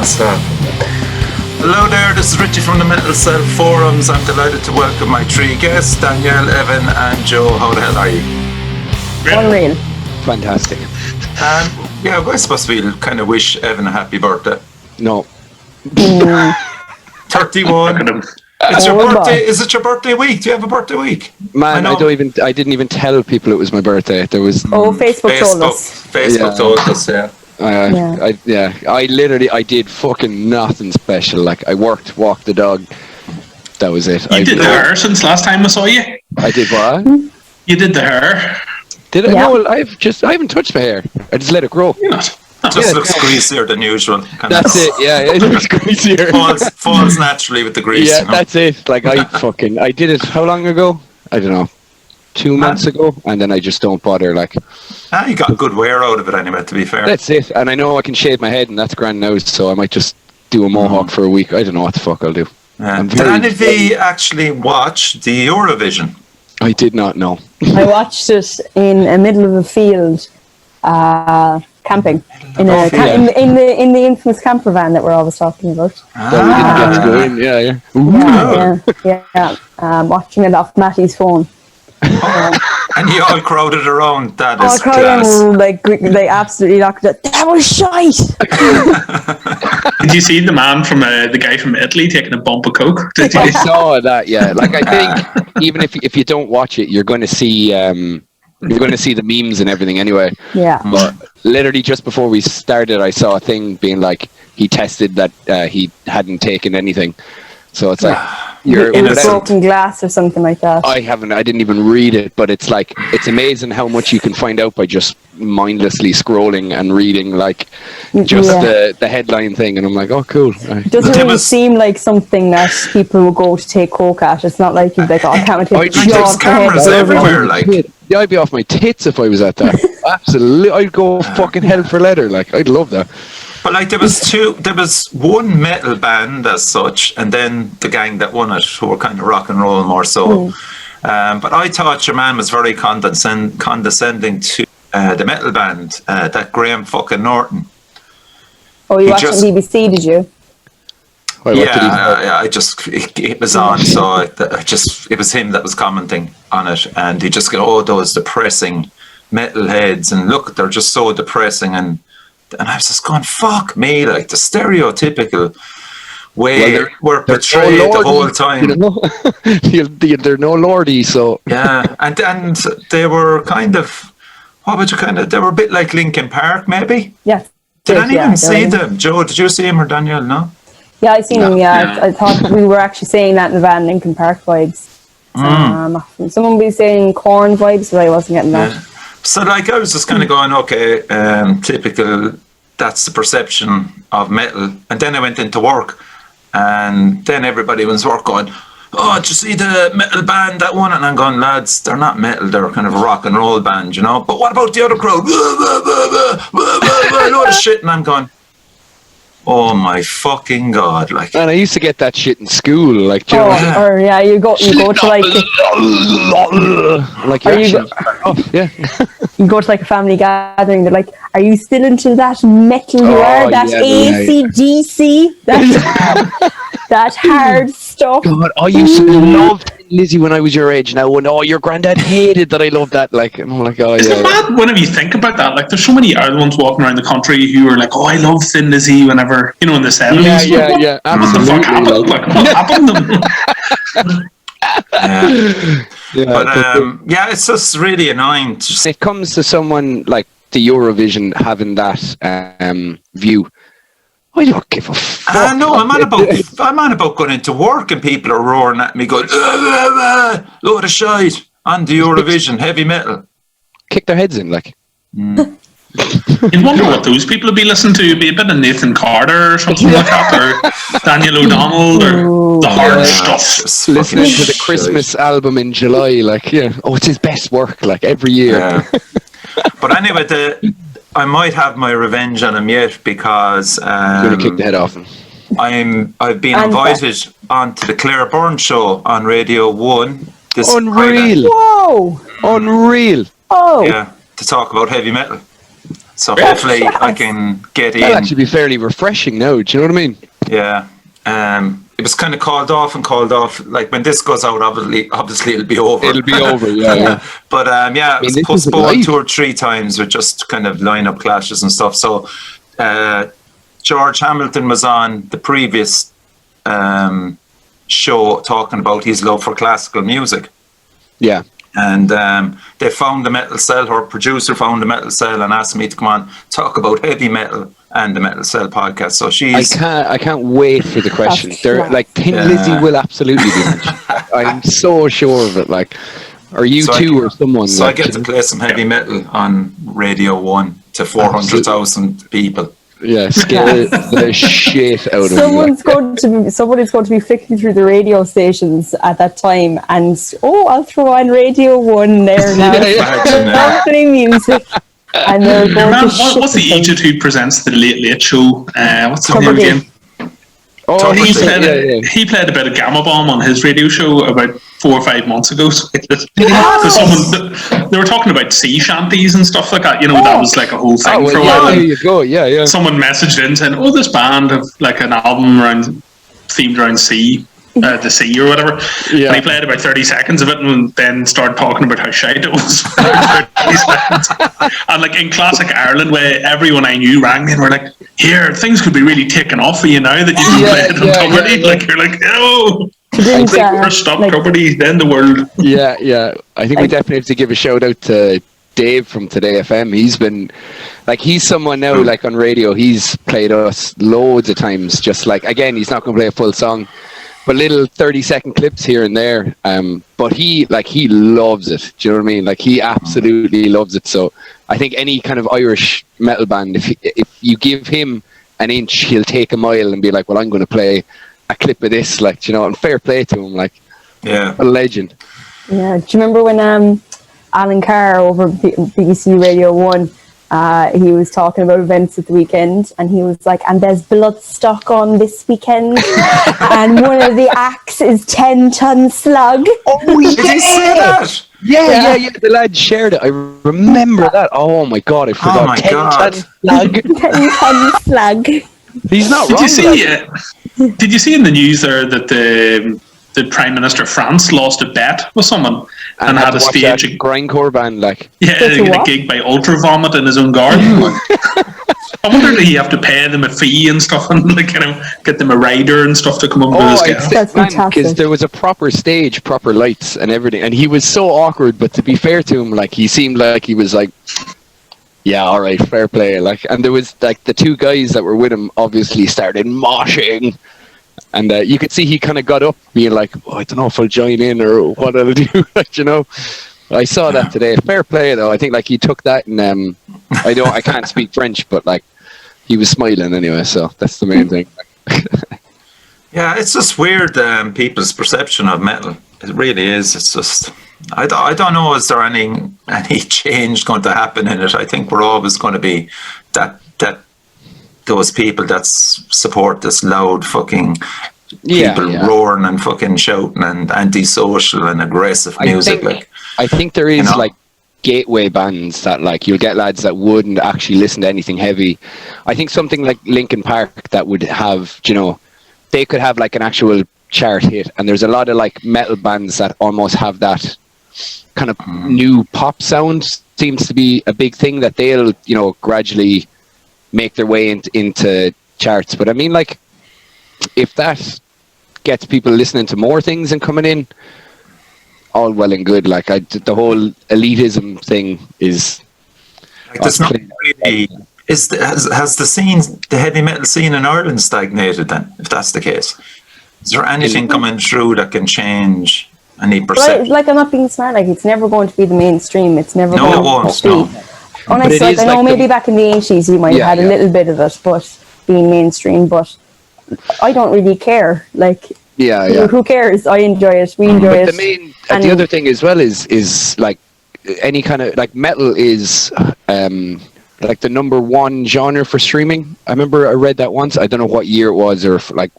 Stop. Hello there, this is Richie from the Metal Cell Forums. I'm delighted to welcome my three guests, Danielle, Evan and Joe. How the hell are you? Unreal. Fantastic. And yeah, I suppose we'll kind of wish Evan a happy birthday. No. 31. It's your birthday. Is it your birthday week? Do you have a birthday week? Man, I didn't even tell people it was my birthday. There was Facebook told us. Facebook told us, yeah. I did fucking nothing special. Like I worked, walked the dog. That was it. You did the hair since last time I saw you. I did what? You did the hair. Did I? Yeah. No, I haven't touched my hair. I just let it grow. You're not. Just looks greasier than usual. That's it. Yeah, it looks greasier. Falls naturally with the grease. Yeah, that's it. Like I did it. How long ago? I don't know. 2 months ago, and then I just don't bother. Like, you got good wear out of it anyway. To be fair, that's it. And I know I can shave my head, and that's grand now. So I might just do a mohawk for a week. I don't know what the fuck I'll do. Did any of you actually watch the Eurovision? I did not know. I watched it in the middle of a field, camping in the infamous camper van that we're always talking about. That we didn't get to go in. Yeah. Watching it off Matty's phone. And you all crowded around. That is class. They absolutely knocked it. That was shite. Did you see the man from the guy from Italy taking a bump of coke? Did you? I saw that. Yeah, like I think even if you don't watch it, you're going to see the memes and everything anyway. Yeah. But literally just before we started, I saw a thing being like he tested that he hadn't taken anything. So it's like you're in a broken glass or something like that. I didn't even read it, but it's like it's amazing how much you can find out by just mindlessly scrolling and reading like just the headline thing, and I'm like, oh cool. It doesn't really seem like something that people will go to take coke at. It's not like you'd be like, oh, I can't take there's cameras everywhere, like. Yeah, I'd be off my tits if I was at that. Absolutely, I'd go fucking hell for leather. Like, I'd love that. But like, there was one metal band as such, and then the gang that won it, who were kind of rock and roll more so. But I thought your man was very condescending to the metal band, that Graham fucking Norton. Oh, you watched on BBC, did you? It was on, so it was him that was commenting on it, and he just go, those depressing metalheads, and look, they're just so depressing, and I was just going, fuck me, like the stereotypical way we're portrayed the whole time. They're no lordy, so yeah, and they were kind of, they were a bit like Linkin Park, maybe. Yeah. Did anyone see them? Joe, did you see him, or Danielle? No. Yeah, I seen him. Yeah, I thought we were actually saying that in the van, Linkin Park vibes. Someone be saying Korn vibes, but I wasn't getting that. So, like, I was just kind of going, okay, typical. That's the perception of metal. And then I went into work, and then everybody was work going, oh, did you see the metal band that won? And I'm going, lads, they're not metal, they're kind of a rock and roll band, you know. But what about the other crowd? A load of shit, and I'm going, oh my fucking god! Like, and I used to get that shit in school, like, you you go to like, you go to like a family gathering. They're like, "Are you still into that metal? That AC/DC, that hard stuff." God, I used to love Lizzie when I was your age. Now, when your granddad hated that I loved that, like, and I'm like, oh Isn't it mad whenever you think about that? Like, there's so many other ones walking around the country who are like, oh, I love Thin Lizzy. Whenever in the 70s. Yeah. Absolutely. What the fuck happened? Like, what happened to them? But it's just really annoying. It comes to someone like the Eurovision having that view. I don't give a fuck. No, I'm on about going into work and people are roaring at me going, load of shite on the Eurovision, heavy metal. Kick their heads in, like. You'd wonder what those people would be listening to. It'd be a bit of Nathan Carter or something like that, or Daniel O'Donnell, or the hard stuff. Listening to the Christmas album in July, like, it's his best work, like, every year. Yeah. But anyway, I might have my revenge on him yet, because I'm going to kick the head off him. I've been invited onto the Claire Byrne show on Radio 1. Unreal. Whoa. Unreal. Oh. Yeah, to talk about heavy metal. So hopefully I can get in. That'll actually be fairly refreshing now. Do you know what I mean? Yeah. It was kind of called off. Like when this goes out, obviously it'll be over. It'll be over, yeah. But it was postponed 2 or 3 times with just kind of lineup clashes and stuff. So George Hamilton was on the previous show talking about his love for classical music. Yeah. And they found the Metal Cell, her producer found the Metal Cell and asked me to come on, talk about heavy metal and the Metal Cell podcast. So I can't wait for the question. They're like Thin Lizzy will absolutely be mentioned. I'm so sure of it. Like, are you or someone? So I get to play some heavy metal on Radio 1 to 400,000 people. Yeah, scare the shit out of me. Somebody's going to be flicking through the radio stations at that time, and I'll throw on Radio 1 there now. Music. And they're going to what's the agent who presents the Late Late Show? What's the name again? Oh, he played a bit of Gamma Bomb on his radio show about 4 or 5 months ago. So they were talking about sea shanties and stuff like that. You know, that was like a whole thing for a while. There you go. Yeah. Someone messaged in saying, "this band have like an album themed around the sea or whatever." Yeah. And he played about 30 seconds of it and then started talking about how shite it was. And like in classic Ireland way, everyone I knew rang me and were like, "Here, things could be really taken off for you now that you can play it on Tuberty." Like you're like, "Oh, I think we're stopped Tuberty, then the world." Yeah. I think we definitely have to give a shout out to Dave from Today FM. He's been he's someone now like on radio. He's played us loads of times. Just like, again, he's not going to play a full song, but little 30-second clips here and there. But he loves it. Do you know what I mean? Like, he absolutely loves it. So I think any kind of Irish metal band, if you give him an inch, he'll take a mile and be like, "Well, I'm going to play a clip of this," like, you know, and fair play to him. Like, a legend. Yeah. Do you remember when Alan Carr over BBC Radio 1? He was talking about events at the weekend, and he was like, "And there's Bloodstock on this weekend, and one of the acts is 10-ton slug." Oh, yeah. Did he say that? Yeah. The lad shared it. I remember that. Oh my god, I forgot. Oh my 10-ton slug. 10-ton slug. He's not wrong. Did you see in the news there that the Prime Minister of France lost a bet with someone and had to stage a grindcore band, like a gig by Ultra Vomit in his own garden? I wonder if he have to pay them a fee and stuff, and like kind of get them a rider and stuff to come up with his guest. That's fantastic. Because there was a proper stage, proper lights and everything, and he was so awkward. But to be fair to him, like, he seemed like he was like, "Yeah, all right, fair play." Like, and there was like the 2 guys that were with him obviously started moshing. And you could see he kind of got up, being like, "I don't know if I'll join in or what I'll do." Like, you know, I saw that today. Fair play, though. I think like he took that, and I can't speak French, but like he was smiling anyway. So that's the main thing. Yeah, it's just weird. People's perception of metal. It really is. It's just I don't know. Is there any change going to happen in it? I think we're always going to be that. Those people that support this loud fucking people roaring and fucking shouting and antisocial and aggressive music. I think there is like gateway bands that like you'll get lads that wouldn't actually listen to anything heavy. I think something like Linkin Park that would have, you know, they could have like an actual chart hit, and there's a lot of like metal bands that almost have that kind of new pop sound. Seems to be a big thing that they'll, you know, gradually make their way into charts. But I mean, like, if that gets people listening to more things and coming in, all well and good. Like, the whole elitism thing is like, there's not really has the heavy metal scene in Ireland stagnated then, if that's the case? Is there anything coming through that can change any perception? Like, I'm not being smart, like, it's never going to be the mainstream. It's never going to be. No. Honestly, like, I know maybe back in the 80s you might have had a little bit of it, but being mainstream, but I don't really care. Like, who cares? I enjoy it. We enjoy it. The other thing as well is like any kind of like metal is like the number 1 genre for streaming. I remember I read that once. I don't know what year it was, or like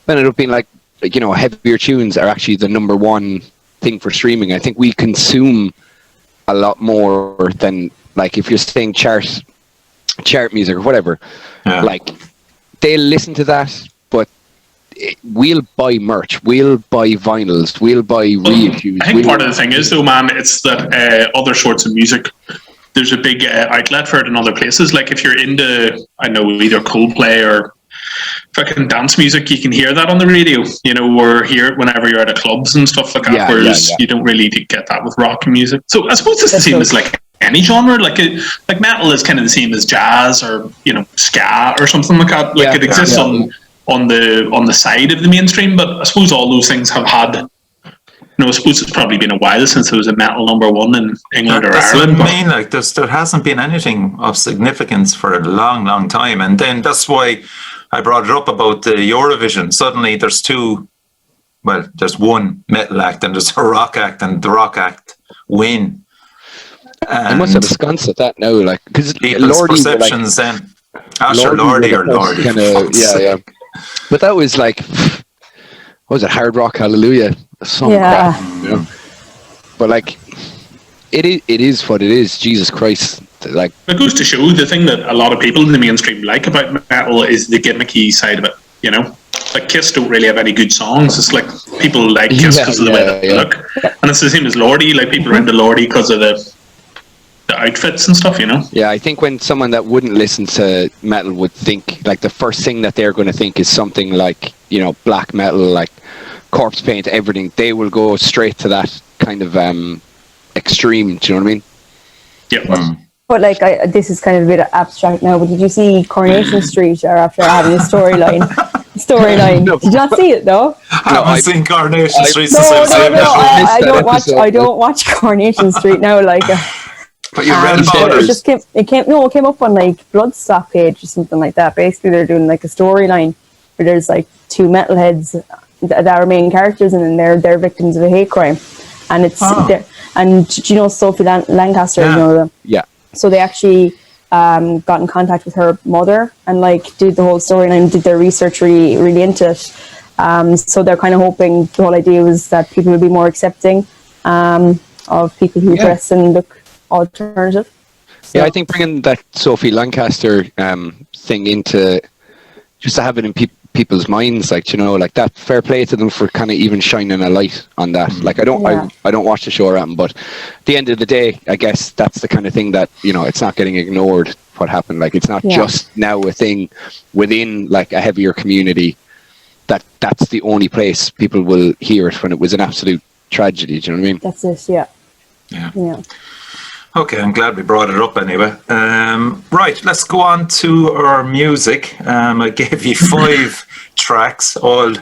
ended up being like, you know, heavier tunes are actually the number 1 thing for streaming. I think we consume a lot more than, like, if you're saying chart chart music or whatever. Yeah. Like, they'll listen to that, but we'll buy merch, we'll buy vinyls, we'll buy reissues. I think part of the thing is, though, man, it's that other sorts of music, there's a big outlet for it in other places. Like, if you're into, I know, either Coldplay or fucking dance music, you can hear that on the radio, you know, or hear it whenever you're at a clubs and stuff like that, whereas you don't really get that with rock music. So I suppose it's the same as like any genre. Like metal is kind of the same as jazz or, you know, ska or something like that. Like it exists on the side of the mainstream, but I suppose all those things have had, you know, I suppose it's probably been a while since there was a metal number one in England or Ireland. I mean, like there hasn't been anything of significance for a long, long time, and then that's why I brought it up about the Eurovision. Suddenly there's there's one metal act and there's a rock act, and the rock act win. I must have a sconce at that now, like, because people's perceptions then. Lordy or Lordy. Yeah. But that was like, what was it, Hard Rock Hallelujah? Some crap, you know? But like, it is what it is. Jesus Christ. Like, it goes to show the thing that a lot of people in the mainstream like about metal is the gimmicky side of it, you know? Like, Kiss don't really have any good songs. It's like people like Kiss because of the way they look. And it's the same as Lordy. Like, people are into Lordy because of the outfits and stuff, you know? Yeah, I think when someone that wouldn't listen to metal would think, like, the first thing that they're going to think is something like, you know, black metal, like corpse paint, everything, they will go straight to that kind of extreme, do you know what I mean? Yeah. But like, this is kind of a bit abstract now, but did you see Coronation Street after having a storyline? No. Did you not see it though? I haven't seen Coronation Street since I don't watch Coronation Street now, like. But you read about it. It came up on like Bloodstock page or something like that. Basically, they're doing like a storyline where there's like two metalheads that are main characters, and then they're victims of a hate crime, and it's and do you know Sophie Lancaster? Yeah. You know them? Yeah. So they actually got in contact with her mother and like did the whole storyline, did their research really into it. So they're kind of hoping, the whole idea was that people will be more accepting of people who dress and look alternative. So. Yeah, I think bringing that Sophie Lancaster thing into, just to have it in people's minds, like, you know, like that, fair play to them for kind of even shining a light on that. Like, I don't watch the show or anything, but at the end of the day, I guess that's the kind of thing that, you know, it's not getting ignored what happened. Like, it's not just now a thing within like a heavier community that's the only place people will hear it, when it was an absolute tragedy. Do you know what I mean? That's it. Yeah. Okay, I'm glad we brought it up anyway. Right, let's go on to our music. I gave you 5 tracks, all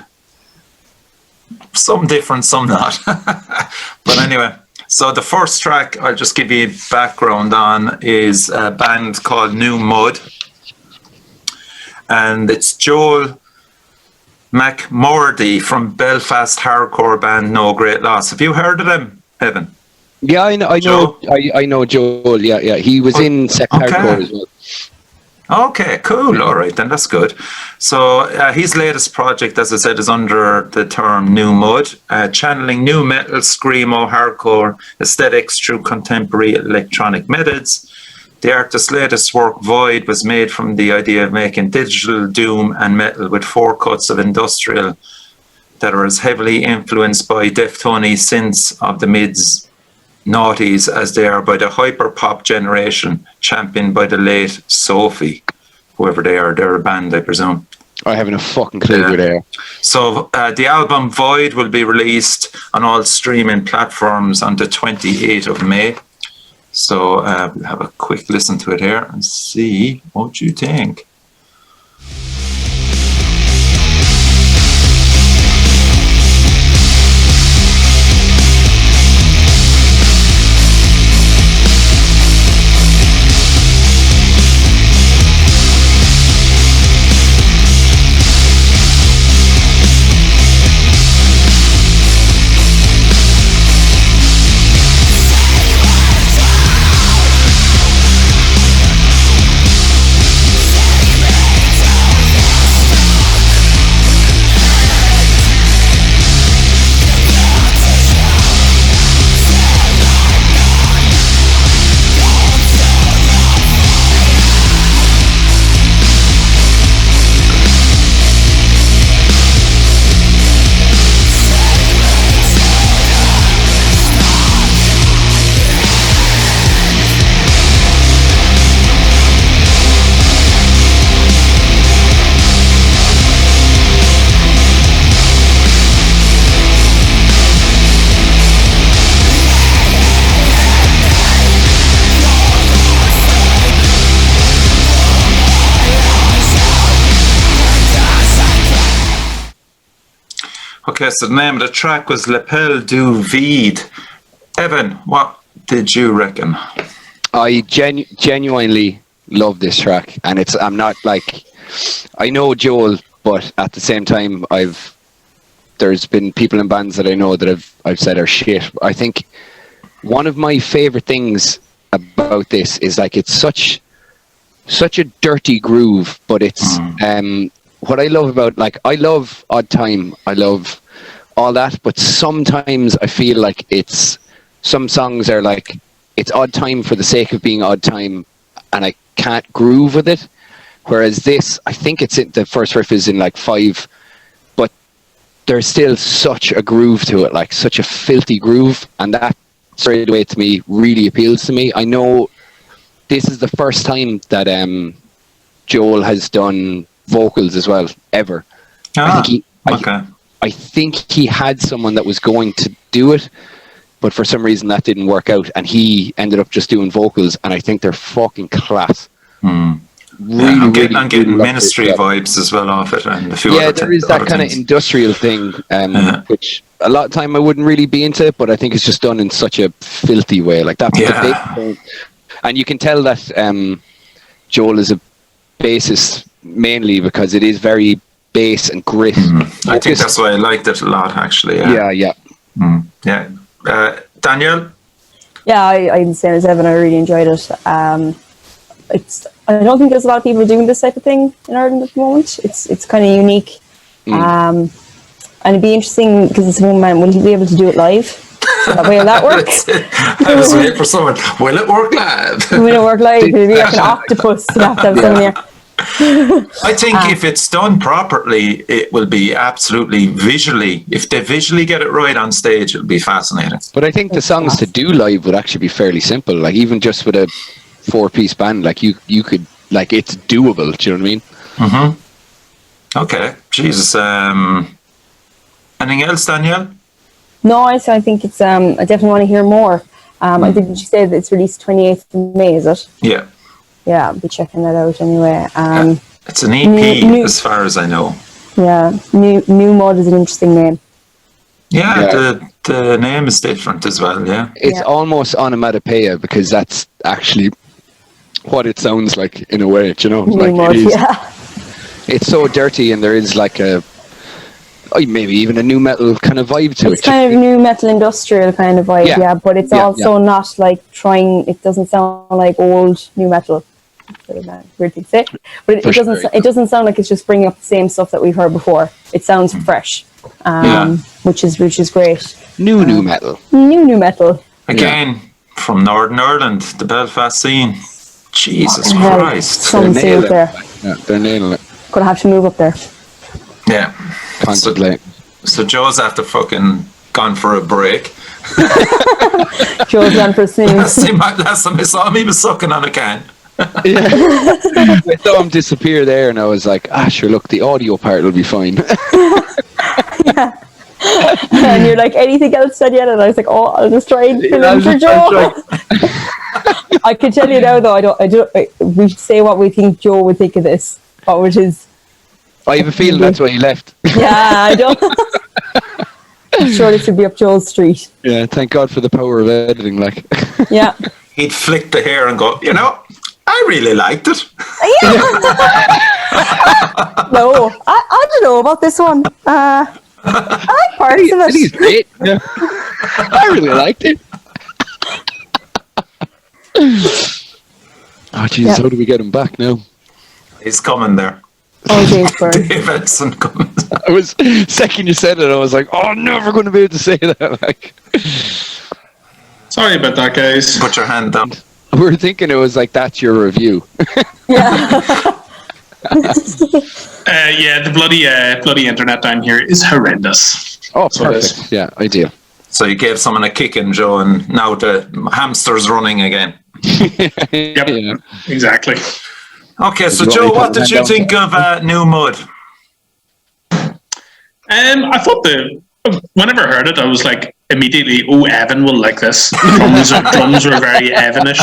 some different, some not. But anyway, so the first track I'll just give you background on is a band called New Mud. And it's Joel McMurdy from Belfast hardcore band No Great Loss. Have you heard of them, Evan? Yeah, I know Joel. Yeah. He was in Sect Hardcore as well. Okay, cool. All right, then that's good. So his latest project, as I said, is under the term New Mud, channeling new metal, screamo, hardcore aesthetics through contemporary electronic methods. The artist's latest work, Void, was made from the idea of making digital doom and metal with 4 cuts of industrial that are as heavily influenced by Deftony synths of the mid-noughties as they are by the hyper-pop generation championed by the late Sophie, whoever they are. They're a band, I presume. I haven't a fucking clue who they are. So the album Void will be released on all streaming platforms on the 28th of May. So we'll have a quick listen to it here and see what you think. Say Okay, so the name of the track was L'Appel du Vide. Evan, what did you reckon? I genuinely love this track, and I'm not like, I know Joel, but at the same time, there's been people in bands that I know that I've said are shit. I think one of my favorite things about this is like it's such a dirty groove, but it's what I love about, like, I love Odd Time, I love all that, but sometimes I feel like some songs are like, it's odd time for the sake of being odd time, and I can't groove with it. Whereas this, I think the first riff is in like 5, but there's still such a groove to it, like such a filthy groove, and that straight away to me really appeals to me. I know this is the first time that Joel has done vocals as well, ever. I think he had someone that was going to do it, but for some reason that didn't work out, and he ended up just doing vocals, and I think they're fucking class. Really, I'm getting Ministry vibes as well off it, and a few other there is that kind of industrial thing, which a lot of time I wouldn't really be into, but I think it's just done in such a filthy way, like that. And you can tell that Joel is a bassist mainly because it is very bass and grit. I think that's why I liked it a lot, actually. Yeah. Danielle? Yeah, I'm the same as Evan. I really enjoyed it. I don't think there's a lot of people doing this type of thing in Ireland at the moment. It's kind of unique. And it'd be interesting because it's one man. Will he be able to do it live? Will that work? I was waiting for someone. Will it work live? Will it work live? It'll be like an octopus. You'll have to have someone here. I think if it's done properly, it will be absolutely visually. If they visually get it right on stage, it'll be fascinating. But I think the songs to do live would actually be fairly simple. Like even just with a 4-piece band, like you could, like, it's doable. Do you know what I mean? Okay. Jesus. Anything else, Danielle? No, I think it's. I definitely want to hear more. I think you said that it's released 28th of May. Is it? Yeah. Yeah, I'll be checking that out anyway. It's an EP, as far as I know. Yeah, New Mud is an interesting name. Yeah. The name is different as well. Yeah, it's almost onomatopoeia because that's actually what it sounds like in a way. Do you know, New Mud, it's so dirty, and there is like maybe even a new metal kind of vibe to it. It's kind of new metal industrial kind of vibe, but it's also not like trying. It doesn't sound like old new metal. Weird thing to say, but it doesn't. It doesn't sound like it's just bringing up the same stuff that we've heard before. It sounds fresh, which is great. New metal. New metal. Again, from Northern Ireland, the Belfast scene. Jesus Christ! Some scene up there. Yeah, they're nailing it. Gonna have to move up there. Yeah. Constantly. So Joe's after fucking gone for a break. Joe's gone for a snooze. Last time I saw him, he was sucking on a can. I saw him disappear there, and I was like, sure, look, the audio part will be fine. Yeah. And you're like, anything else said yet? And I was like, I'll just try and fill in for Joe. I can tell you now, though, we should say what we think Joe would think of this. What would his... I have a feeling that's why he left. Yeah, I don't... I'm sure this should be up Joel's street. Yeah, thank God for the power of editing, like. Yeah. He'd flick the hair and go, I really liked it. Yeah. No, I don't know about this one. I like parts of it. He's great. Yeah. I really liked it. Oh, Jesus, how do we get him back now? He's coming there. Oh, James Byrne. Dave Edson coming. I was, second you said it, I was like, I'm never going to be able to say that. Like, sorry about that, guys. Put your hand down. We were thinking it was like, that's your review. Yeah. The bloody internet down here is horrendous. Oh, perfect. Yeah, ideal. So you gave someone a kick in, Joe, and now the hamster's running again. Yep, yeah. Exactly. Okay, so Joe, what did you think of New Mud? I thought whenever I heard it, I was like, immediately, Evan will like this. Drums were very Evanish.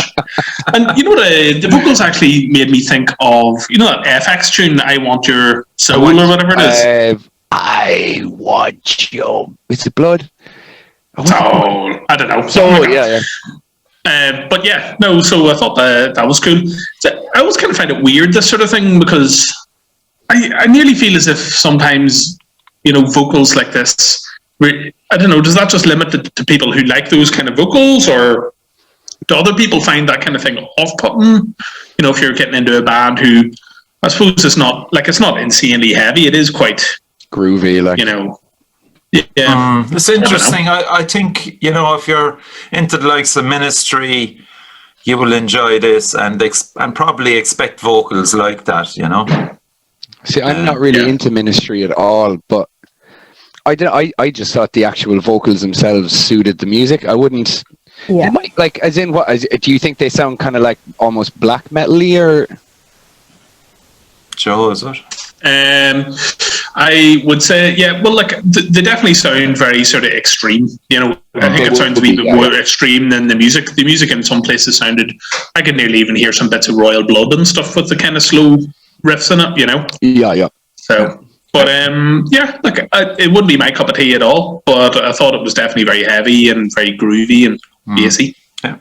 And you know what, the vocals actually made me think of, that FX tune, I Want Your Soul, or whatever it is. I want your... Is it blood? Oh, I don't know. So, yeah. But yeah, no, so I thought that was cool. I always kind of find it weird, this sort of thing, because I nearly feel as if sometimes, vocals like this, I don't know, does that just limit it to people who like those kind of vocals, or do other people find that kind of thing off-putting? If you're getting into a band who, I suppose it's not insanely heavy, it is quite groovy, like. Yeah. It's interesting. I think, if you're into the likes of Ministry, you will enjoy this and probably expect vocals like that, See, I'm not really into Ministry at all, but I just thought the actual vocals themselves suited the music. I wouldn't... Yeah. You might, like, as in what? Do you think they sound kind of like almost black metal-y, or... Joe, is it? I would say, yeah, well, like, they definitely sound very sort of extreme. I think it sounds a wee bit more extreme than the music. The music in some places sounded, I could nearly even hear some bits of Royal Blood and stuff with the kind of slow riffs in it, Yeah. So, but yeah, like, it wouldn't be my cup of tea at all, but I thought it was definitely very heavy and very groovy and bassy. Yeah.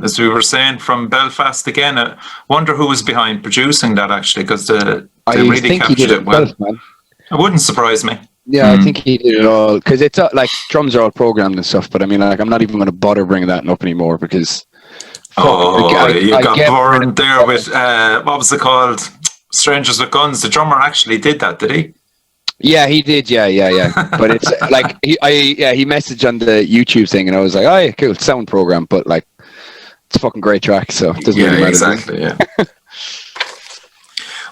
As we were saying, from Belfast again, I wonder who was behind producing that, actually, because they really captured it well. Man. It wouldn't surprise me. Yeah, I think he did it all, because it's like drums are all programmed and stuff, but I mean, like, I'm not even going to bother bringing that up anymore, because you got burned there with what was it called? Strangers with Guns. The drummer actually did that, did he? Yeah, he did. Yeah. But it's like he messaged on the YouTube thing, and I was like, "Oh, yeah, cool, sound program." But like, it's a fucking great track, so it doesn't really matter. Exactly. Yeah.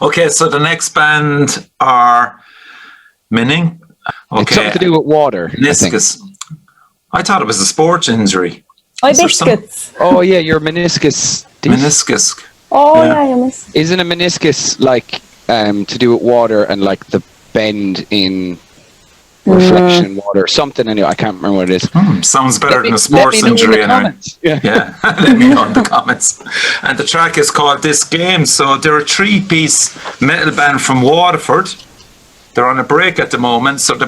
Okay, so the next band are Minning. Okay. It's something to do with water. Meniscus. I thought it was a sports injury. Biscuits. Oh yeah, your meniscus. Meniscus. Oh yeah, you miss. Isn't a meniscus like to do with water and like the bend in reflection water, something? Anyway, I can't remember what it is. Sounds better than a sports injury. Yeah. Let me know in the comments. And the track is called This Game. So they're a 3-piece metal band from Waterford. They're on a break at the moment. So they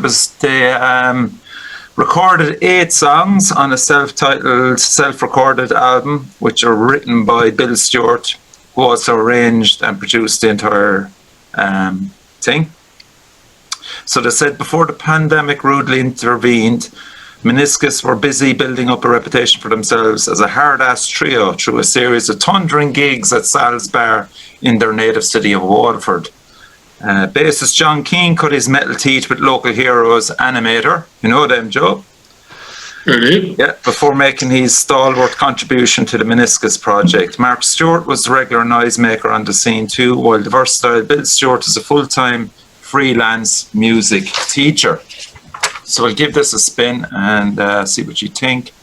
recorded 8 songs on a self-titled, self-recorded album, which are written by Bill Stewart, who also arranged and produced the entire thing. So they said before the pandemic rudely intervened, Meniscus were busy building up a reputation for themselves as a hard-ass trio through a series of thundering gigs at Sal's Bar in their native city of Waterford. Bassist John Keane cut his metal teeth with local heroes Animator. You know them, Joe? Really? Yeah, before making his stalwart contribution to the Meniscus project. Mark Stewart was the regular noisemaker on the scene too, while the versatile Bill Stewart is a full-time freelance music teacher. So I'll give this a spin and see what you think.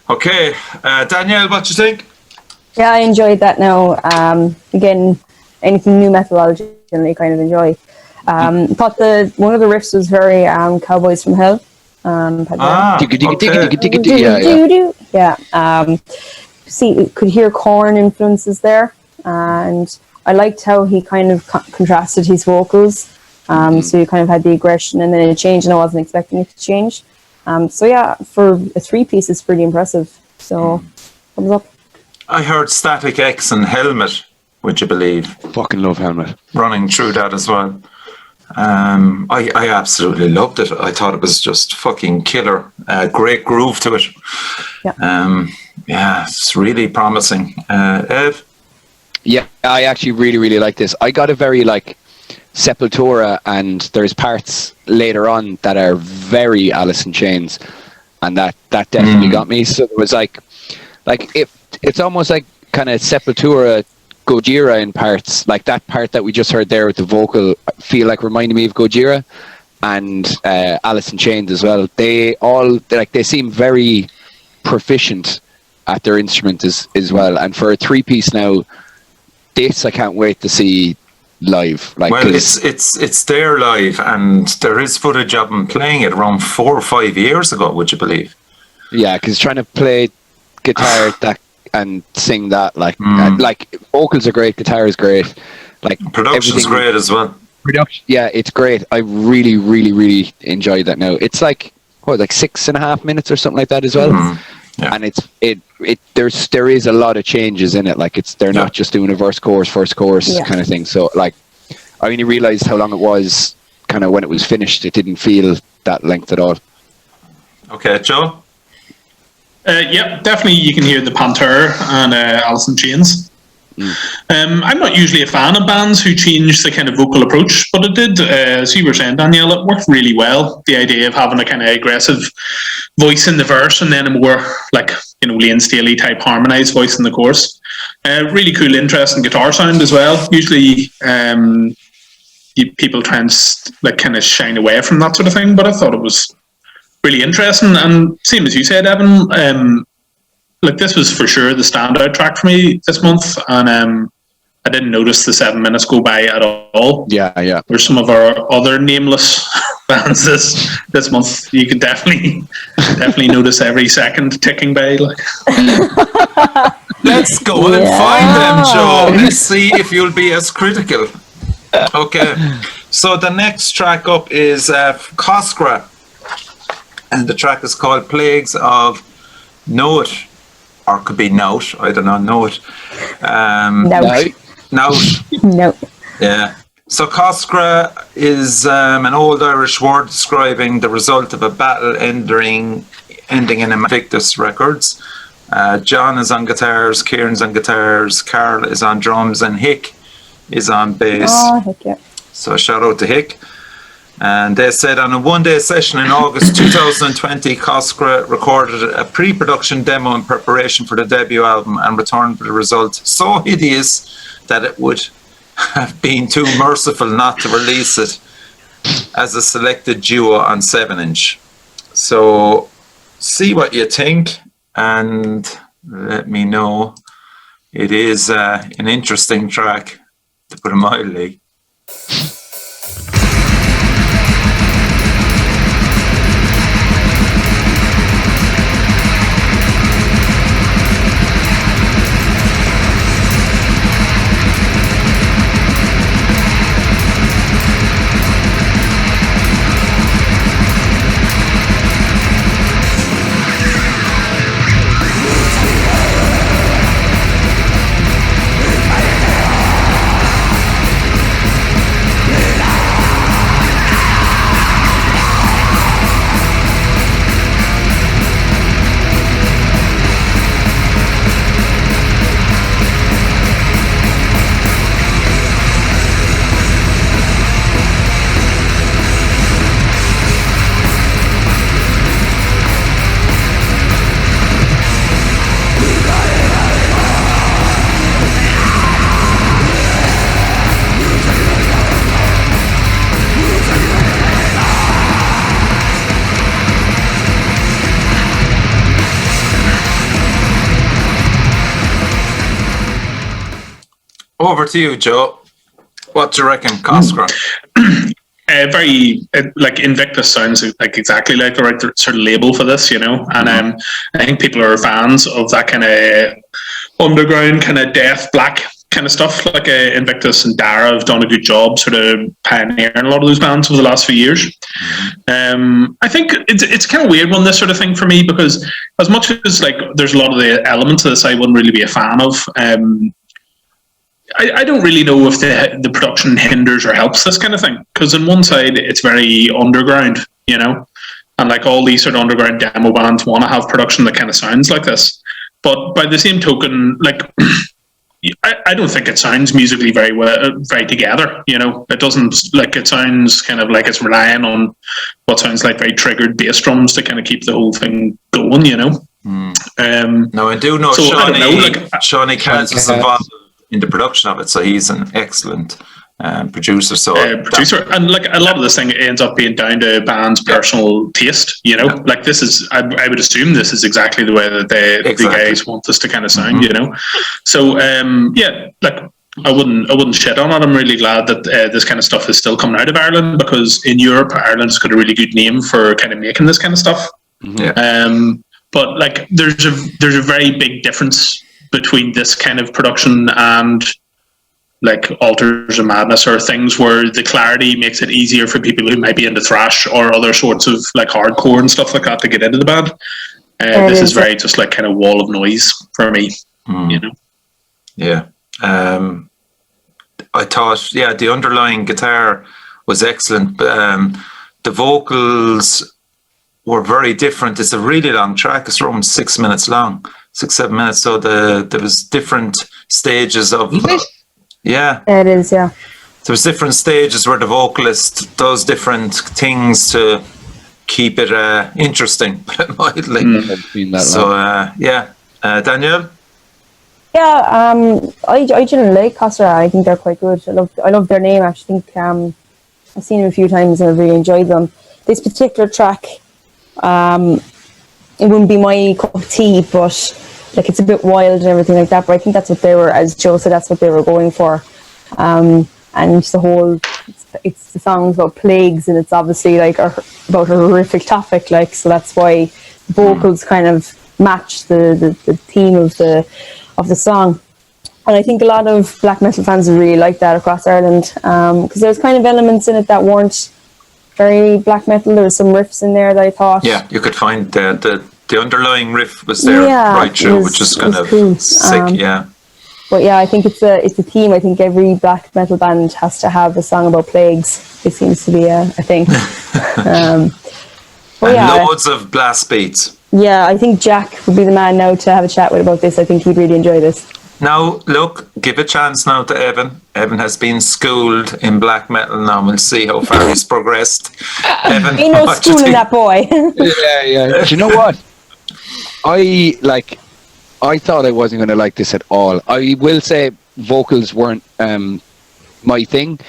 Okay, Danielle, what do you think? Yeah, I enjoyed that now. Again, anything new metal, I'll generally kind of enjoy. Thought one of the riffs was very Cowboys from Hell. Yeah. See, could hear Korn influences there, and I liked how he kind of contrasted his vocals. So you kind of had the aggression, and then it changed, and I wasn't expecting it to change. So yeah, for a 3-piece, it's pretty impressive. So thumbs up. I heard Static X and Helmet, would you believe? Fucking love Helmet. Running through that as well. I absolutely loved it. I thought it was just fucking killer. Great groove to it. Yeah, it's really promising. Ev? Yeah, I actually really, really like this. I got a very Sepultura, and there's parts later on that are very Alice in Chains, and that definitely got me. So it was it's almost like kind of Sepultura Gojira in parts, like that part that we just heard there with the vocal feel like reminded me of Gojira, and Alice in Chains as well. They seem very proficient at their instrument as well, and for a 3-piece now, this I can't wait to see live. It's there live, and there is footage of them playing it around 4 or 5 years ago, would you believe? Yeah, because trying to play guitar and sing that, vocals are great, guitar is great, production's great as well. Production, yeah, it's great. I really, really, really enjoyed that. Now it's 6.5 minutes or something like that as well. Yeah. And there is a lot of changes in it. They're not just doing a verse chorus kind of thing. So I only realized how long it was kind of when it was finished. It didn't feel that length at all. Okay, Joe? Yeah, definitely you can hear the Pantera and Alice in Chains. I'm not usually a fan of bands who change the kind of vocal approach, but it did, as you were saying, Danielle, it worked really well. The idea of having a kind of aggressive voice in the verse and then a more Lane Staley type harmonized voice in the chorus. Really cool, interesting guitar sound as well. Usually people try and kind of shine away from that sort of thing, but I thought it was really interesting. And same as you said, Evan, this was for sure the standout track for me this month, and I didn't notice the 7 minutes go by at all. Yeah. There's some of our other nameless bands this month. You can definitely notice every second ticking by. Let's go and find them, Joe. Let's see if you'll be as critical. Okay, so the next track up is Koskra, and the track is called Plagues of Note. Or could be Note, I don't know, Note. No. Yeah. So Koskra is an old Irish word describing the result of a battle ending in Invictus Records. John is on guitars, Kieran's on guitars, Carl is on drums, and Hick is on bass. Oh, heck yeah. So shout out to Hick. And they said on a one-day session in August 2020, Koskra recorded a pre-production demo in preparation for the debut album and returned with a result so hideous that it would have been too merciful not to release it as a selected duo on 7-inch. So see what you think and let me know. It is an interesting track, to put it mildly. Over to you, Joe. What do you reckon, Cosgrove? Very like Invictus sounds like exactly like the right sort of label for this, and I think people are fans of that kind of underground, kind of death black kind of stuff. Like Invictus and Dara have done a good job, sort of pioneering a lot of those bands over the last few years. I think it's kind of weird one, this sort of thing for me, because as much as like there's a lot of the elements of this I wouldn't really be a fan of. I don't really know if the production hinders or helps this kind of thing, because on one side it's very underground, and like all these sort of underground demo bands want to have production that kind of sounds like this, but by the same token, like I don't think it sounds musically very well, very together. It doesn't, like, it sounds kind of like it's relying on what sounds like very triggered bass drums to kind of keep the whole thing going. No, I do know. So Shawnee Katz is involved in the production of it, so he's an excellent producer. And like a lot of this thing ends up being down to band's personal taste. Like this is, I would assume this is exactly the way that the guys want this to kind of sound. So like I wouldn't shit on it. I'm really glad that this kind of stuff is still coming out of Ireland, because in Europe, Ireland's got a really good name for kind of making this kind of stuff. But like there's a very big difference between this kind of production and like Altars of Madness, or things where the clarity makes it easier for people who might be into thrash or other sorts of like hardcore and stuff like that to get into the band. This is very just like kind of wall of noise for me. Yeah. I thought, the underlying guitar was excellent. The vocals were very different. It's a really long track. It's around 6 minutes long. 6-7 minutes, so there was different stages of it is. There was different stages where the vocalist does different things to keep it interesting, mildly. Danielle? I generally like Costa. I think they're quite good. I love their name. I actually think I've seen them a few times and I've really enjoyed them. This particular track, it wouldn't be my cup of tea, but like it's a bit wild and everything like that. But I think that's what they were, as Joe said, that's what they were going for. And the whole, it's the songs about plagues, and it's obviously like about a horrific topic. Like, so that's why vocals kind of match the theme of the song. And I think a lot of black metal fans really like that across Ireland, because there's kind of elements in it that weren't very black metal. There was some riffs in there that I thought. Yeah, you could find the underlying riff was there right through, which is kind of cool. Sick. But I think it's a theme. I think every black metal band has to have a song about plagues. It seems to be a thing. Loads of blast beats. Yeah, I think Jack would be the man now to have a chat with about this. I think he'd really enjoy this. Now, look, give a chance now to Evan. Evan has been schooled in black metal now. We'll see how far he's progressed. Evan, ain't no schooling that boy. Yeah. Do you know what? I thought I wasn't going to like this at all. I will say vocals weren't my thing,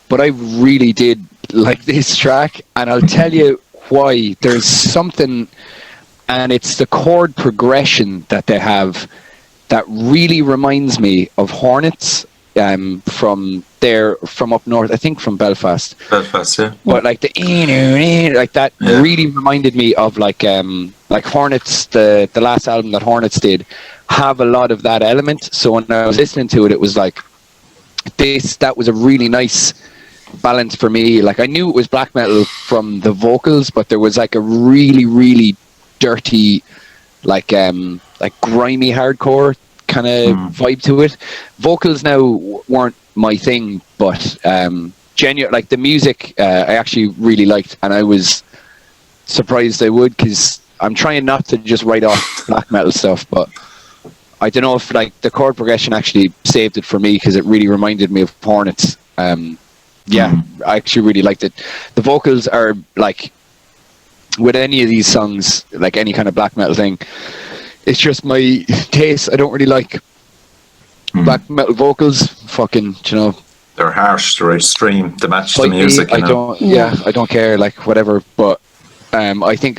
but I really did like this track, and I'll tell you why. There's something, and it's the chord progression that they have that really reminds me of Hornets from up north, I think from Belfast. But like like that really reminded me of like Hornets, the last album that Hornets did have a lot of that element. So when I was listening to it, it was like that was a really nice balance for me. Like I knew it was black metal from the vocals, but there was like a really, really dirty, like grimy hardcore kind of vibe to it. Vocals now weren't my thing, but genuine, like the music I actually really liked, and I was surprised I would, because I'm trying not to just write off black metal stuff, but I don't know if like the chord progression actually saved it for me, because it really reminded me of Hornets. I actually really liked it. The vocals are like, with any of these songs, like any kind of black metal thing, it's just my taste. I don't really like black metal vocals. Fucking, they're harsh, they're extreme to match the music. I don't care, like whatever. But I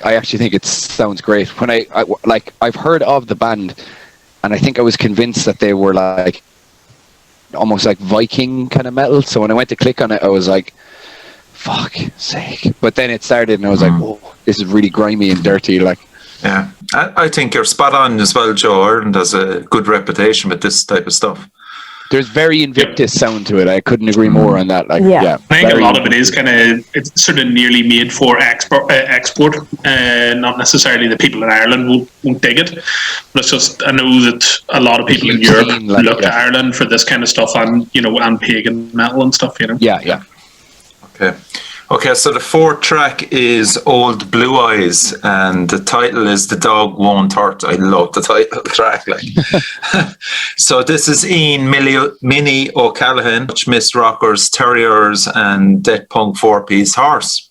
actually think it sounds great. When I've heard of the band, and I think I was convinced that they were like almost like Viking kind of metal. So when I went to click on it, I was like, fuck sake. But then it started and I was like, whoa, this is really grimy and dirty. Like, Yeah, I think you're spot on as well, Joe. Ireland has a good reputation with this type of stuff. there's very Invictus sound to it. I couldn't agree more on that. Like, Yeah. I think a lot of it is kind of, it's sort of nearly made for export. Not necessarily the people in Ireland won't dig it, but it's just, I know that a lot of people in Europe look to Ireland for this kind of stuff, and and pagan metal and stuff. Yeah. Okay, so the fourth track is Old Blue Eyes, and the title is The Dog Won't Hurt. I love the title of the track. So this is Ian Minnie O'Callaghan, Miss Rockers, Terriers, and Death Punk 4-piece Horse.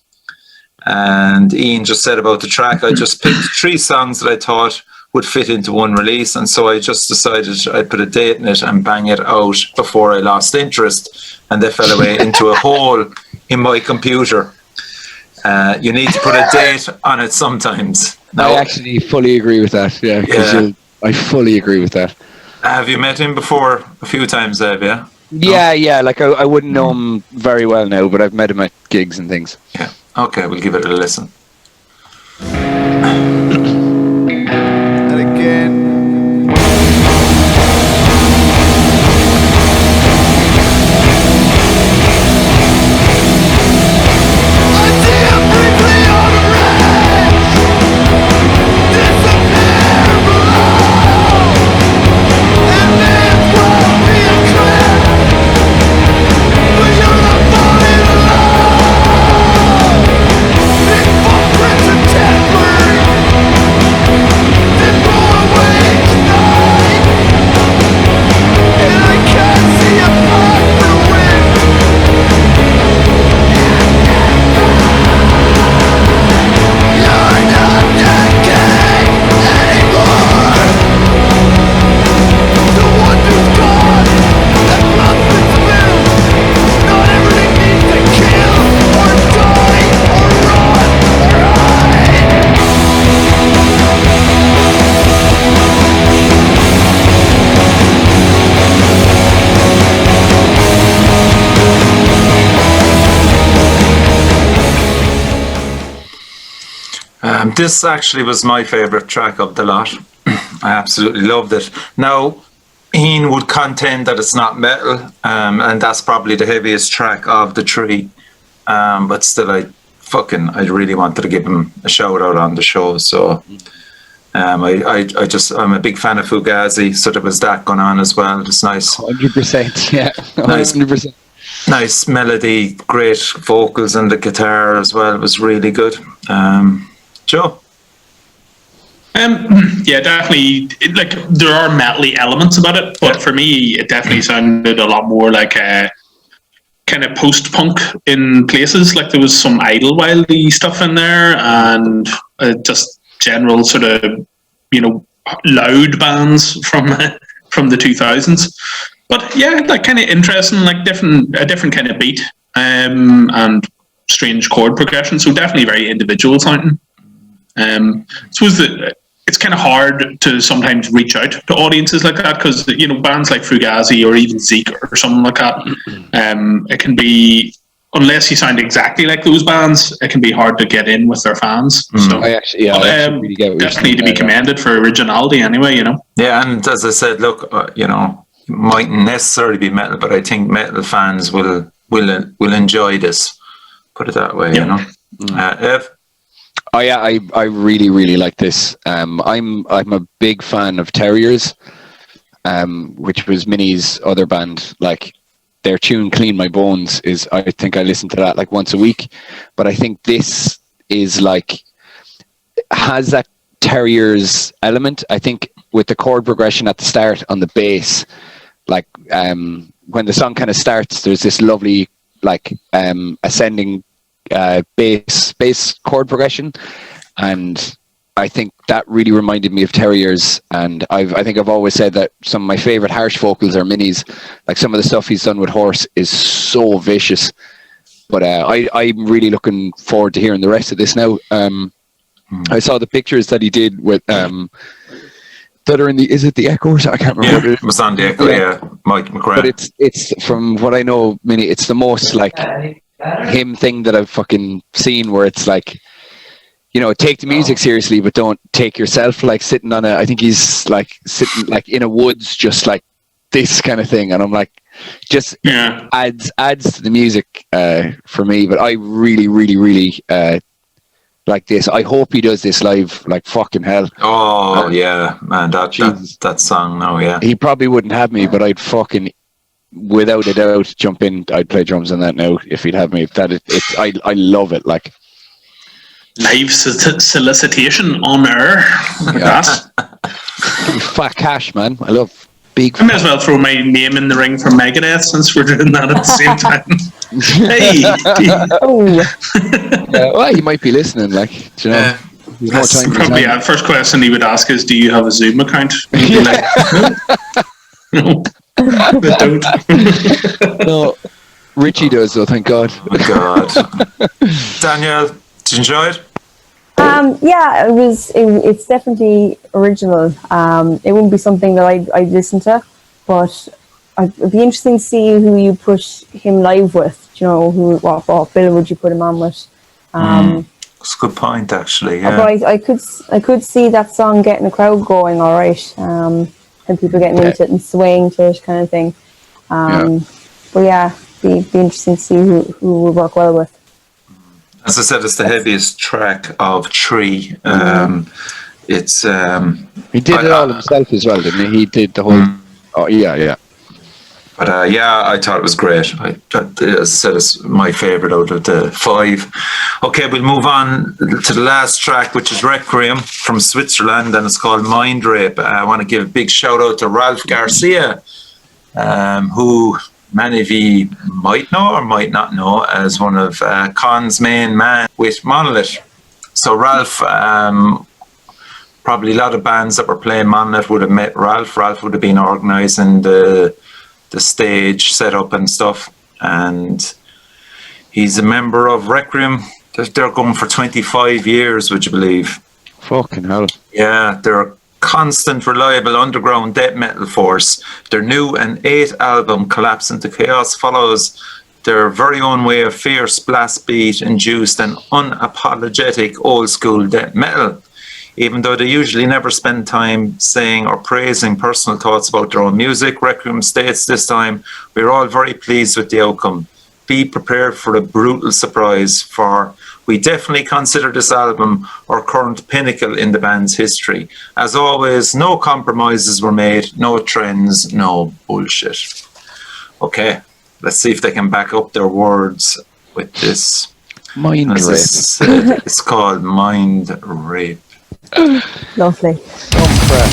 And Ian just said about the track, I just picked 3 songs that I thought would fit into one release, and so I just decided I'd put a date in it and bang it out before I lost interest, and they fell away into a hole in my computer. You need to put a date on it sometimes. Now, I actually fully agree with that. Yeah. I fully agree with that. Have you met him before a few times, have you? Yeah. Like I wouldn't know him very well now, but I've met him at gigs and things. Yeah. Okay, we'll give it a listen. And again. This actually was my favourite track of the lot. I absolutely loved it. Now, Ian would contend that it's not metal, and that's probably the heaviest track of the 3. But still, I really wanted to give him a shout out on the show. So I'm a big fan of Fugazi, so there was that going on as well. It's nice. 100%, yeah. 100%. Nice melody, great vocals, and the guitar as well was really good. Joe? Yeah, definitely. Like, there are metally elements about it, but for me, it definitely sounded a lot more like a kind of post-punk in places. Like, there was some Idlewildy stuff in there, and just general sort of, loud bands from the 2000s. But yeah, like, kind of interesting, like a different kind of beat, and strange chord progression. So definitely very individual sounding. I suppose that it's kind of hard to sometimes reach out to audiences like that, because bands like Fugazi or even Zeke or something like that, it can be, unless you sound exactly like those bands, it can be hard to get in with their fans. So I actually really get what definitely to be commended for originality anyway. Yeah, and as I said, look, mightn't necessarily be metal, but I think metal fans will enjoy this. Put it that way, Ev? Oh yeah, I really, really like this. I'm a big fan of Terriers, which was Minnie's other band. Like, their tune "Clean My Bones" is, I think I listen to that like once a week. But I think this is like, has that Terriers element. I think with the chord progression at the start on the bass, like when the song kind of starts, there's this lovely like ascending bass chord progression, and I think that really reminded me of Terriers. And I think I've always said that some of my favorite harsh vocals are Minnie's. Like, some of the stuff he's done with Horse is so vicious, but I'm really looking forward to hearing the rest of this now. I saw the pictures that he did with that are in the, is it the Echoes? I can't remember. Yeah, it was on the Echo, yeah. Mike McGrath. But it's from what I know, Minnie, it's the most like him thing that I've fucking seen, where it's like, you know, take the music seriously, but don't take yourself, like sitting on I think he's like sitting like in a woods, just like this kind of thing. And I'm like, just adds to the music for me. But I really, really, really like this. I hope he does this live, like fucking hell. Oh yeah, man, that song. No, yeah. He probably wouldn't have me, but I'd fucking, without a doubt, jump in. I'd play drums on that now if he'd have me. I love it. Like live solicitation on air. That. Fat cash, man. I love big. I may as well throw my name in the ring for Megadeth since we're doing that at the same time. Hey. Well, he might be listening. Like, do you know. Probably the first question he would ask is, "Do you have a Zoom account?" He'd be like, "No, I don't." No, Richie does though. Thank God. Oh God. Danielle, did you enjoy it? Yeah, it's definitely original. It wouldn't be something that I'd listen to, but it'd be interesting to see who you put him live with. Do you know, what bill would you put him on with? That's a good point, actually. Yeah. But I could see that song getting a crowd going all right, and people getting into it and swaying to it, kind of thing. But yeah, be interesting to see who would work well with. As I said, it's the heaviest track of 3. It's he did it all himself as well, didn't he? He did the whole. Oh yeah. But I thought it was great. As I said, it's my favourite out of the 5. Okay, we'll move on to the last track, which is Requiem from Switzerland, and it's called Mind Rape. I want to give a big shout out to Ralph Garcia, who many of you might know or might not know as one of Con's main man with Monolith. So Ralph, probably a lot of bands that were playing Monolith would have met Ralph. Ralph would have been organising the stage setup and stuff, and he's a member of Requiem. They're going for 25 years, would you believe? Fucking hell. Yeah, they're a constant, reliable underground death metal force. Their new and 8th album, Collapse into Chaos, follows their very own way of fierce blast beat induced and unapologetic old school death metal. Even though they usually never spend time saying or praising personal thoughts about their own music, Requiem states this time, "We're all very pleased with the outcome. Be prepared for a brutal surprise, for we definitely consider this album our current pinnacle in the band's history. As always, no compromises were made, no trends, no bullshit." Okay, let's see if they can back up their words with this. Mind Rape. It's called Mind Rape. Lovely. Oh crap.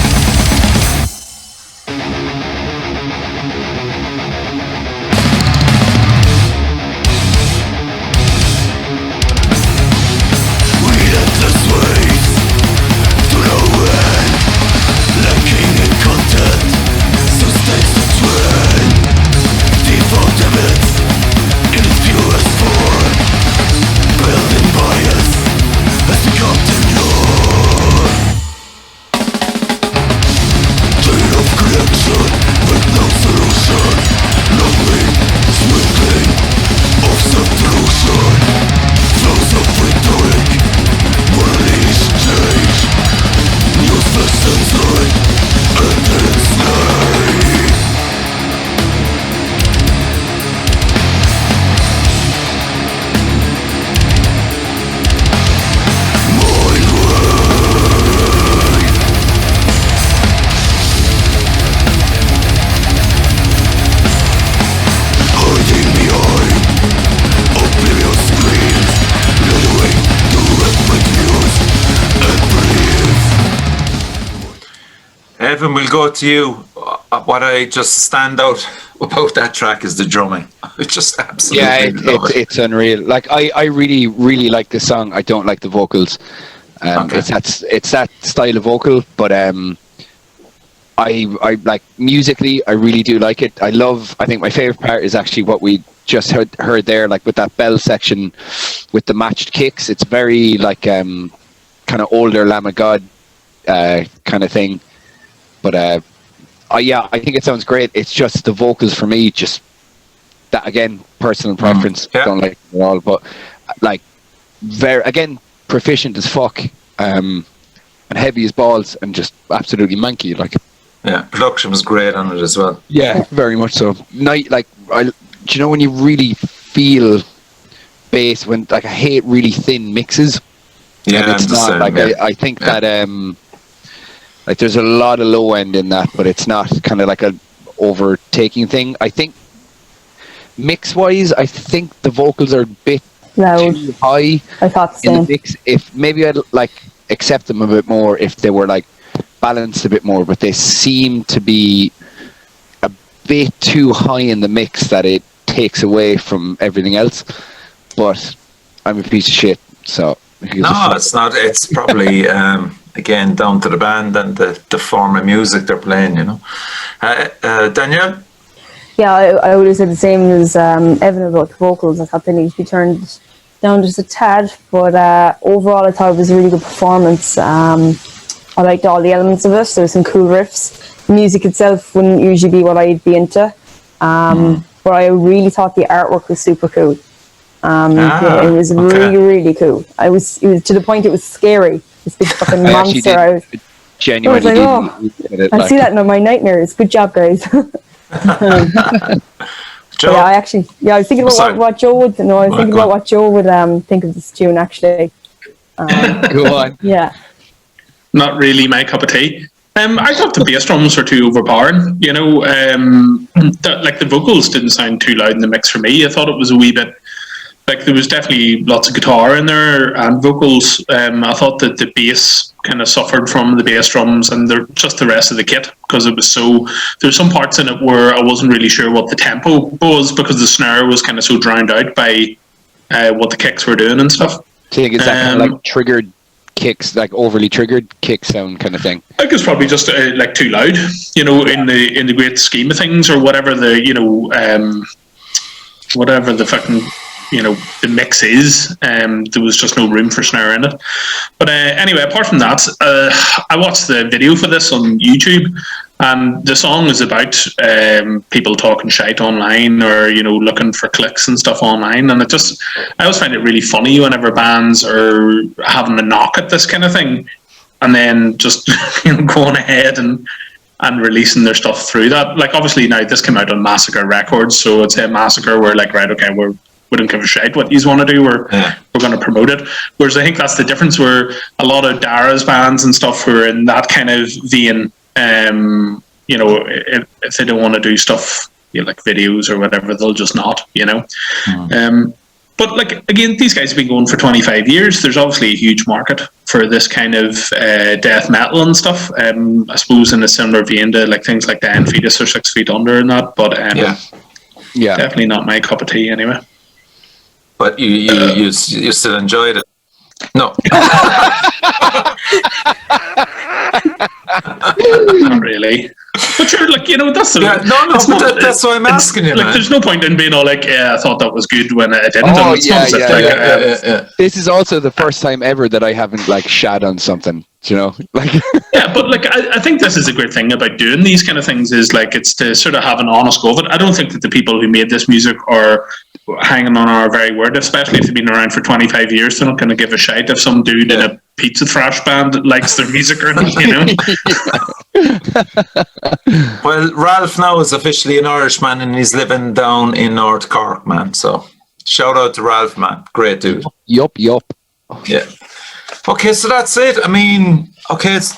Evan, we'll go to you. What I just stand out about that track is the drumming. It's just absolutely it's unreal. Like I really, really like this song. I don't like the vocals. Okay. It's that style of vocal, but I like musically. I really do like it. I think my favorite part is actually what we just heard there, like with that bell section, with the matched kicks. It's very like kind of older Lamb of God kind of thing. But yeah, I think it sounds great. It's just the vocals for me, just that again, personal preference. Yeah. Don't like it at all, but like very again proficient as fuck, and heavy as balls, and just absolutely manky. Like Yeah, production was great on it as well. yeah, very much so. Night like do you know when you really feel bass when like I hate really thin mixes. Yeah, And it's I'm the not same, like yeah. I think that like there's a lot of low end in that, but it's not kind of like a overtaking thing. I think mix wise, I think the vocals are a bit Loud. too high I thought the in the same. mix. If maybe I'd like accept them a bit more if they were like balanced a bit more, but they seem to be a bit too high in the mix that it takes away from everything else. But I'm a piece of shit, so No, it's not. It's probably again down to the band and the form of music they're playing. You know, Danielle. Yeah, I would have said the same as Evan about the vocals. I thought they needed to be turned down just a tad, but overall I thought it was a really good performance. I liked all the elements of it. There were some cool riffs. The music itself wouldn't usually be what I'd be into, but I really thought the artwork was super cool. It was really, really cool. It was to the point it was scary. This big fucking monster. I was genuinely like, oh, I see that in my nightmares. Good job, guys. Joe? Yeah, I was thinking about what Joe would. No, I was thinking about what Joe would think of this tune. Actually, go on. Yeah. Not really my cup of tea. I thought the bass drums were too overpowering. You know, like the vocals didn't sound too loud in the mix for me. I thought it was a wee bit like there was definitely lots of guitar in there and vocals. I thought that the bass kind of suffered from the bass drums and just the rest of the kit because it was so. There's some parts in it where I wasn't really sure what the tempo was because the snare was kind of so drowned out by what the kicks were doing and stuff. I think it's that kind of like triggered kicks, like overly triggered kick sound kind of thing. I think it's probably just like too loud, you know, in the great scheme of things, or whatever whatever the fucking the mix is. There was just no room for snare in it. But anyway, apart from that, I watched the video for this on YouTube, and the song is about people talking shite online or looking for clicks and stuff online, and I always find it really funny whenever bands are having a knock at this kind of thing and then just going ahead and releasing their stuff through that. Like, obviously now this came out on Massacre Records, so it's a Massacre. We're like, right, okay, we don't give a shit what you want to do. We're going to promote it. Whereas I think that's the difference, where a lot of Dara's bands and stuff who are in that kind of vein, if they don't want to do stuff like videos or whatever, they'll just not, But like, again, these guys have been going for 25 years. There's obviously a huge market for this kind of death metal and stuff. I suppose in a similar vein to like things like Dan Fetus or 6 Feet Under and that. But yeah, definitely not my cup of tea anyway. But you still enjoyed it? No. Not really. But sure, like, that's that's why I'm asking you. Like, there's no point in being all like, yeah, I thought that was good when I didn't. Oh, yeah. This is also the first time ever that I haven't like shat on something. Like. Yeah, but like, I think this is a great thing about doing these kind of things, is like, it's to sort of have an honest go of it. I don't think that the people who made this music are hanging on our very word, especially if they've been around for 25 years. They're not going to give a shite if some dude in a pizza thrash band likes their music or not, Well, Ralph now is officially an Irishman and he's living down in North Cork, man. So shout out to Ralph, man. Great dude. Yup. Yeah. Okay, so that's it. I mean, okay, it's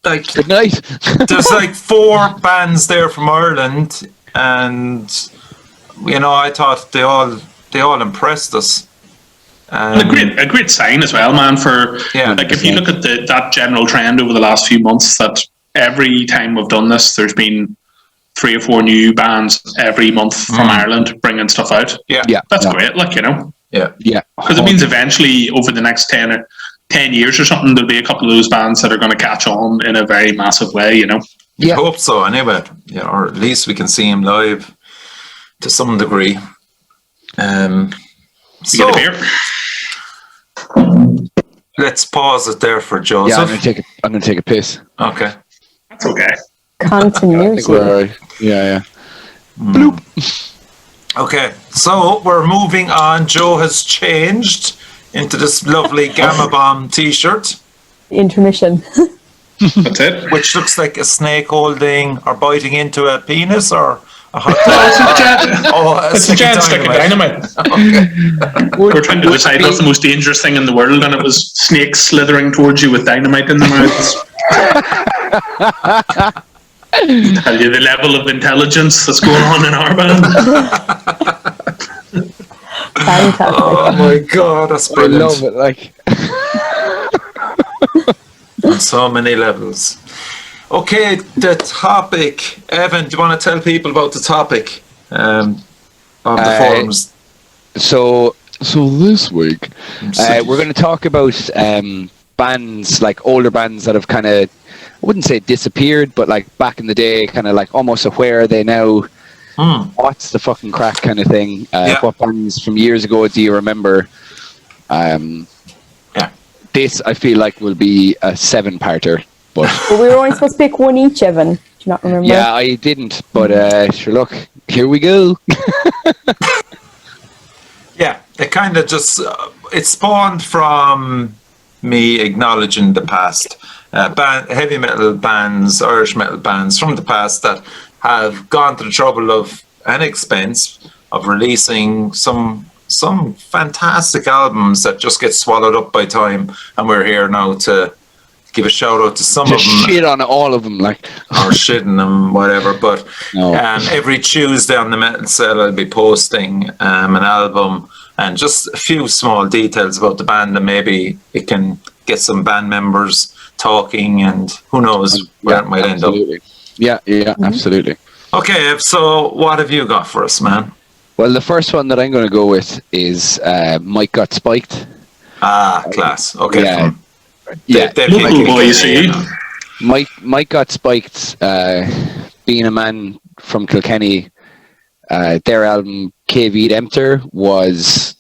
like good night. There's like 4 bands there from Ireland, and I thought they all impressed us. And a great sign as well, man. For like, if you look at that general trend over the last few months, that every time we've done this, there's been 3 or 4 new bands every month from Ireland bringing stuff out. Yeah, that's great. Like, yeah, because it means eventually over the next 10 years or something, there'll be a couple of those bands that are going to catch on in a very massive way. I hope so. Anyway, or at least we can see him live to some degree. Get a beer. Let's pause it there for Joe. Yeah, I'm gonna take a piss. Okay. That's okay. I think Continuity. we're, yeah. Okay, so we're moving on. Joe has changed into this lovely Gamma Bomb t-shirt, Intermission. That's it. which looks like a snake holding or biting into a penis or a hot dog. It's a giant stick of dynamite. We're trying to decide what's the most dangerous thing in the world, and it was snakes slithering towards you with dynamite in their mouths. Tell you the level of intelligence that's going on in our band. Fantastic. Oh my god, that's I brilliant. love it. Like, On so many levels. Okay, the topic. Evan, do you want to tell people about the topic of the forums? so this week, we're going to talk about bands, like older bands that have kind of, I wouldn't say disappeared, but like back in the day, kind of like almost a where are they now? What's the fucking crack kind of thing? What bands from years ago do you remember? This, I feel like, will be a 7-parter. But we were only supposed to pick one each, Evan. Do you not remember? yeah, I didn't. But sure, look, here we go. Yeah, it kind of just, it spawned from me acknowledging the past. Heavy metal bands, Irish metal bands from the past that have gone to the trouble of and expense of releasing some fantastic albums that just get swallowed up by time, and we're here now to give a shout out to some Just of them. shit on all of them, like. Or shitting them, whatever. But No. Every Tuesday on the Metal Cell, I'll be posting an album and just a few small details about the band, and maybe it can get some band members talking, and who knows where it might end up. Yeah, absolutely. Okay, so what have you got for us, man? Well, the first one that I'm going to go with is Mike Got Spiked. Ah, class. Okay. Yeah. fun. Yeah, They're Local kicking boy, it, you see. know. Mike Got Spiked, being a man from Kilkenny, their album KV Empter was,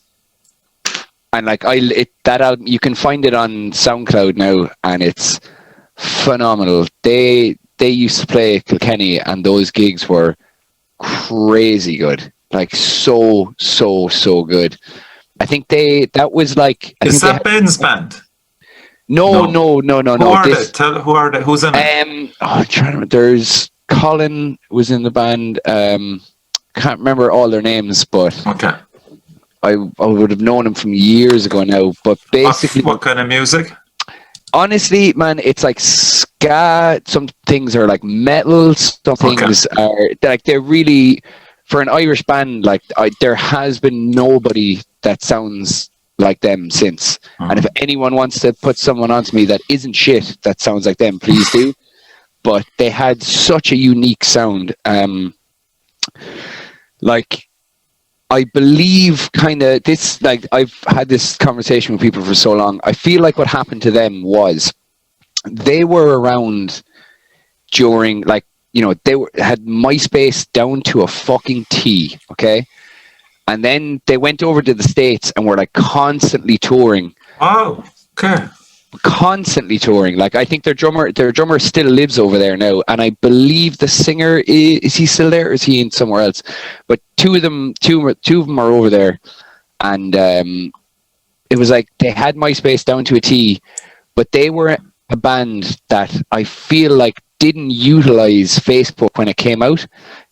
and like that album, you can find it on SoundCloud now, and it's phenomenal. They used to play Kilkenny, and those gigs were crazy good, like so good. I think that was like. Is that Ben's band? No. Who are This, they? Who are they? Who's in it? I'm trying to remember. There's Colin was in the band. Can't remember all their names, but Okay. I would have known him from years ago now. But basically, What kind of music? honestly, man, it's like ska. Some things are like metal. Some things are like they're really, for an Irish band. Like there has been nobody that sounds like them since. And if anyone wants to put someone onto me that isn't shit that sounds like them, please do. But they had such a unique sound. Like, I believe kind of this, like I've had this conversation with people for so long. I feel like what happened to them was they were around during, like, you know, had MySpace down to a fucking T, okay? And then they went over to the States and were like constantly touring. Oh, okay. Constantly touring. Like, I think their drummer still lives over there now, and I believe the singer is he still there, or is he in somewhere else? But two of them are over there, and it was like they had MySpace down to a T, but they were a band that I feel like didn't utilize Facebook when it came out,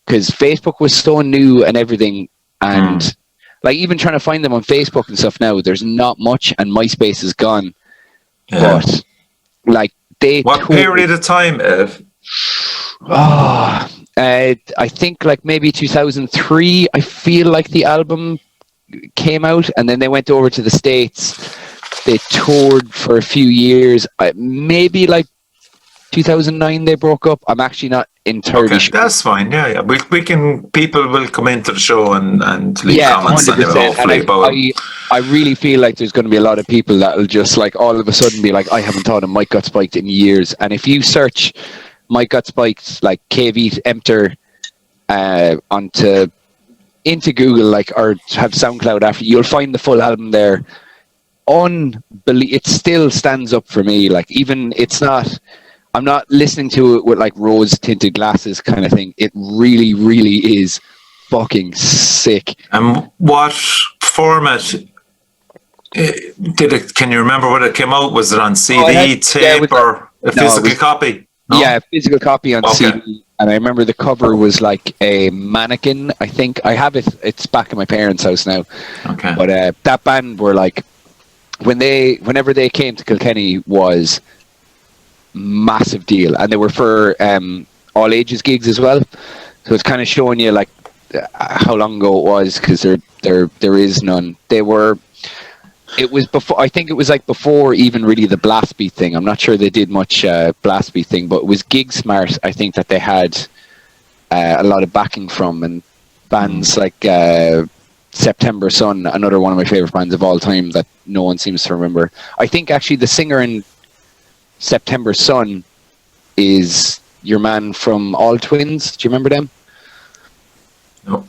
because Facebook was so new and everything. And like even trying to find them on Facebook and stuff now, there's not much, and MySpace is gone. Yeah. But like What period of time, Ev? I think like maybe 2003. I feel like the album came out, and then they went over to the States. They toured for a few years. Maybe like 2009 they broke up. I'm actually not entirely sure. That's fine. Yeah. We can. People will come into the show and leave comments on it. 100%. Hopefully, And I really feel like there's going to be a lot of people that will just like all of a sudden be like, I haven't thought of Mike Got Spiked in years. And if you search Mike Got Spiked, like KV Empter, into Google, like, or have SoundCloud after, you'll find the full album there. It still stands up for me. Like, even it's not I'm not listening to it with like rose tinted glasses kind of thing. It really, really is fucking sick. And what format did it? Can you remember when it came out? Was it on CD, tape, or a physical copy? No? Yeah, physical copy on Okay. CD. And I remember the cover was like a mannequin. I think I have it. It's back in my parents' house now. Okay. But that band were like, whenever they came to Kilkenny was massive deal, and they were for all ages gigs as well. So it's kind of showing you like how long ago it was, because there is none. It was before. I think it was like before even really the blast beat thing. I'm not sure they did much blast beat thing, but it was Gig Smart. I think that they had a lot of backing from, and bands like September Sun, another one of my favorite bands of all time that no one seems to remember. I think actually the singer in September Sun is your man from All Twins. Do you remember them? No.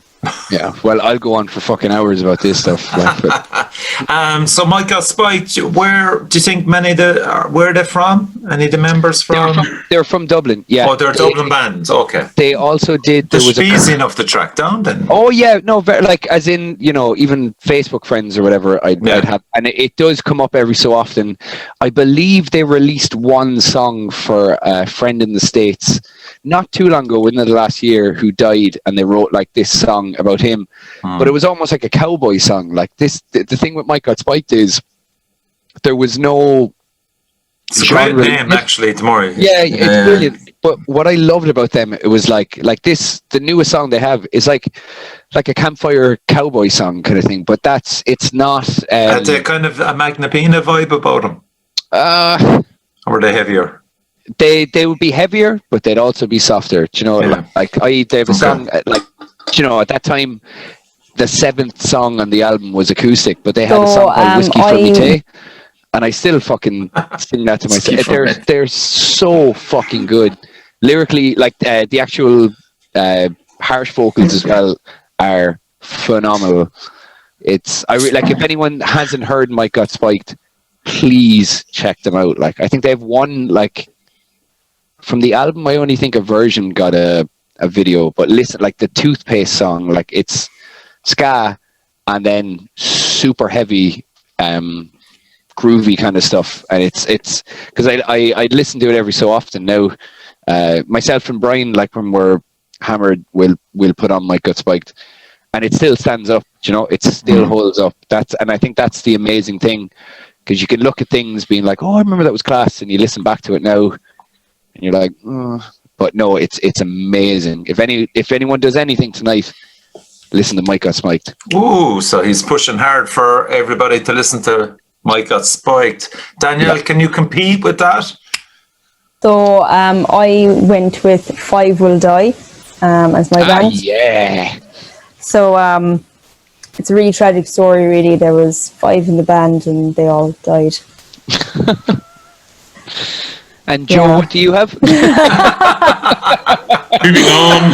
Yeah, well, I'll go on for fucking hours about this stuff. Like, but So Mike Got Spiked, where do you think where are they from? Any of the members from? they're from Dublin, yeah. Oh, they're Dublin bands, okay. They also did... They're easy enough to track down then. Oh, yeah, no, like, as in, you know, even Facebook friends or whatever I'd have. And it does come up every so often. I believe they released one song for a friend in the States not too long ago, within the last year, who died, and they wrote like this song about him. But it was almost like a cowboy song. Like this, the thing with Mike Got Spiked is there was no... It's a great name, actually, tomorrow. Yeah, it's brilliant. But what I loved about them, it was like this, the newest song they have is like a campfire cowboy song kind of thing. But it's not... Had they kind of a Magna Pina vibe about them? Or were they heavier? They would be heavier, but they'd also be softer. Do you know, they have a song, like, you know, at that time, the 7th song on the album was acoustic, but they had a song called Whiskey for Me Tay. And I still fucking sing that to myself. They're so fucking good. Lyrically, like the actual harsh vocals as well are phenomenal. Like if anyone hasn't heard Mike Got Spiked, please check them out. Like I think they have one, like from the album, I only think a version got a video, but listen, like the Toothpaste song, like it's ska and then super heavy groovy kind of stuff, and it's because I listen to it every so often now. Myself and Brian, like when we're hammered, we'll put on Mike Got Spiked, and it still stands up. You know, it still holds up. And I think that's the amazing thing, because you can look at things being like, oh, I remember that was class, and you listen back to it now, and you're like, oh. But no, it's amazing. If anyone does anything tonight, listen to Mike Got Spiked. Ooh, so he's pushing hard for everybody to listen to Mike Got Spiked. Danielle, can you compete with that? So I went with Five Will Die as my band. Yeah. So it's a really tragic story, really. There was 5 in the band and they all died. And Joe, what do you have? Moving on.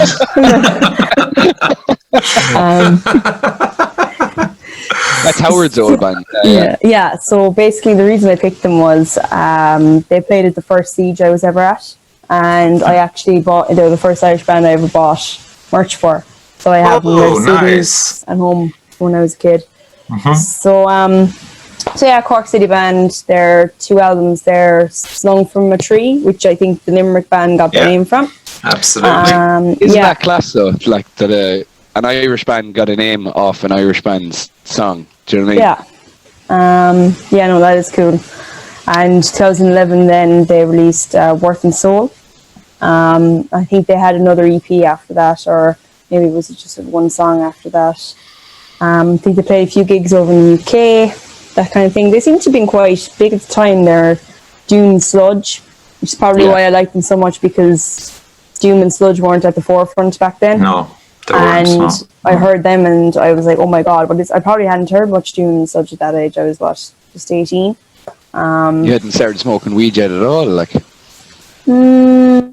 That's Howard's old band. Yeah. So basically, the reason I picked them was they played at the first Siege I was ever at, and I actually bought. They were the first Irish band I ever bought merch for. So I have their CDs at home when I was a kid. So yeah, Cork City Band. Their 2 albums there, Slung from a Tree, which I think the Limerick band got their name from. Absolutely. Isn't that class though? Like that an Irish band got a name off an Irish band's song. Do you know what I mean? Yeah. No, that is cool. And 2011, then they released Worth and Soul. I think they had another EP after that, or maybe it was just one song after that. I think they played a few gigs over in the UK, that kind of thing. They seem to have been quite big at the time. They're Doom and Sludge, which is probably why I like them so much, because Doom and Sludge weren't at the forefront back then. No, they weren't. And no. I heard them and I was like, oh my God, I probably hadn't heard much Doom and Sludge at that age. I was, just 18? You hadn't started smoking weed yet at all, like? No.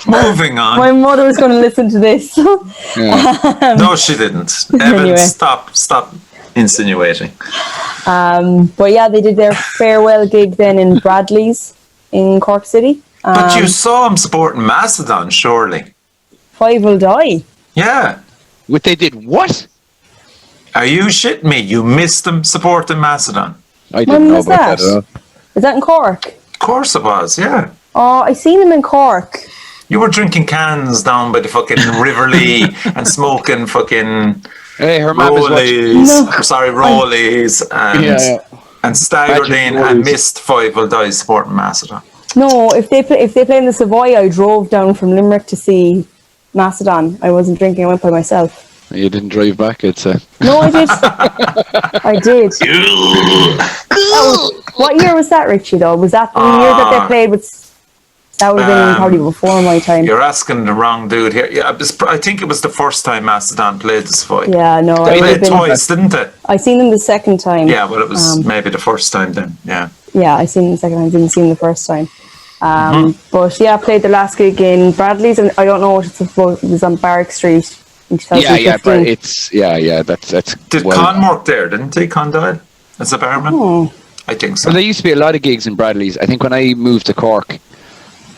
Moving on. My mother was going to listen to this. No, she didn't. Evan, Anyway. stop insinuating. But yeah, they did their farewell gig then in Bradley's in Cork City. But you saw him supporting Macedon, surely. Five Will Die. Yeah. What they did? What? Are you shitting me? You missed him supporting Macedon. I When didn't know was about that? that at all. Is that in Cork? Of course it was, yeah. Oh, I seen him in Cork. You were drinking cans down by the fucking River Lee and smoking fucking Hey, her mum is watching. rollies. No. I'm sorry, rollies and staggered Magic in and rollies. missed Five Will Die supporting Macedon. No, if they play in the Savoy, I drove down from Limerick to see Macedon. I wasn't drinking, I went by myself. You didn't drive back, I'd say. No, I did. I did. What year was that, Richie, though? Was that the year that they played with... That would have been probably before my time. You're asking the wrong dude here. Yeah, I think it was the first time Macedon played the Savoy. Yeah, no. They it would have played been, twice, didn't they? I seen them the second time. Yeah, well, it was maybe the first time then, yeah. Yeah, I seen them the second time. I didn't see them the first time. But yeah, I played the last gig in Bradley's, and I don't know what it's about. It was on Barrack Street in 2015. Yeah, but it's that's. Did Con work there, didn't he, Con Doyle, as a barman? I think so. Well, there used to be a lot of gigs in Bradley's. I think when I moved to Cork,